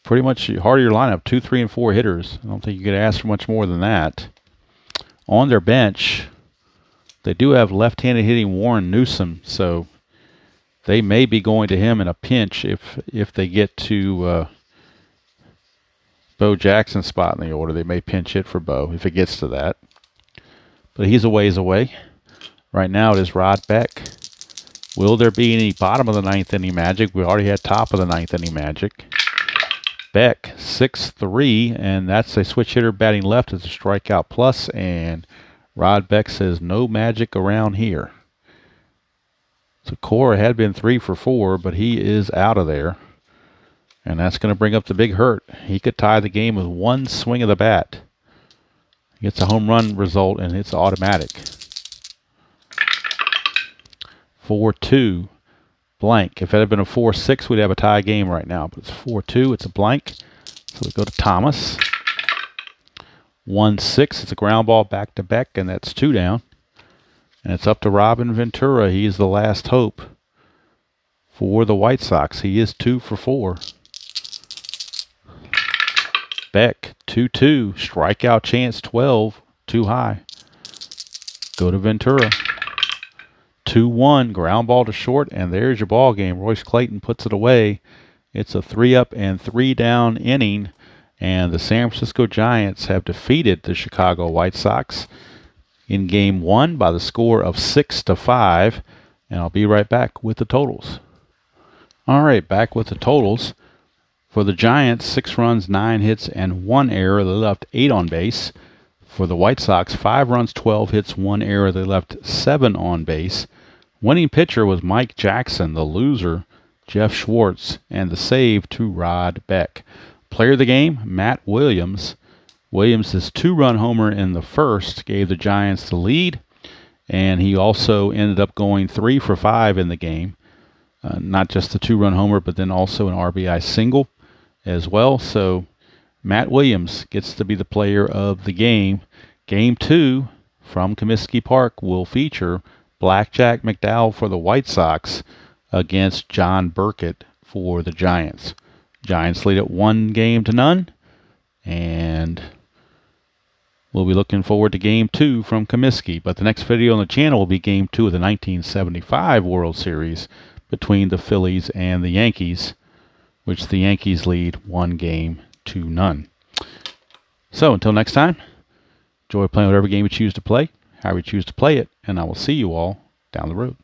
pretty much heart of your lineup, 2, 3, and 4 hitters. I don't think you could ask for much more than that. On their bench, they do have left-handed hitting Warren Newsom, so they may be going to him in a pinch if they get to Bo Jackson's spot in the order. They may pinch hit for Bo if it gets to that. But he's a ways away. Right now it is Rod Beck. Will there be any bottom of the 9th inning magic? We already had top of the 9th inning magic. Beck, 6'3", and that's a switch hitter batting left as a strikeout plus, and Rod Beck says no magic around here. So Cora had been 3 for 4, but he is out of there. And that's going to bring up the big hurt. He could tie the game with one swing of the bat. He gets a home run result, and it's automatic. 4-2, blank. If it had been a 4-6, we'd have a tie game right now. But it's 4-2, it's a blank. So we go to Thomas. 1-6, it's a ground ball back to Beck, and that's 2 down. And it's up to Robin Ventura. He is the last hope for the White Sox. He is 2 for 4. Beck, 2-2, strikeout chance 12, too high. Go to Ventura. 2-1, ground ball to short, and there's your ball game. Royce Clayton puts it away. It's a 3-up and 3-down inning, and the San Francisco Giants have defeated the Chicago White Sox in Game 1 by the score of 6-5, and I'll be right back with the totals. All right, back with the totals. For the Giants, 6 runs, 9 hits, and 1 error. They left 8 on base. For the White Sox, 5 runs, 12 hits, 1 error. They left 7 on base. Winning pitcher was Mike Jackson. The loser, Jeff Schwartz. And the save to Rod Beck. Player of the game, Matt Williams. Williams' 2-run homer in the first gave the Giants the lead. And he also ended up going 3 for 5 in the game. Not just the 2-run homer, but then also an RBI single as well. So Matt Williams gets to be the player of the game. Game 2 from Comiskey Park will feature Blackjack McDowell for the White Sox against John Burkett for the Giants. Giants lead at 1-0, and we'll be looking forward to Game 2 from Comiskey. But the next video on the channel will be Game 2 of the 1975 World Series between the Phillies and the Yankees, which the Yankees lead 1-0. So until next time, enjoy playing whatever game you choose to play, however you choose to play it, and I will see you all down the road.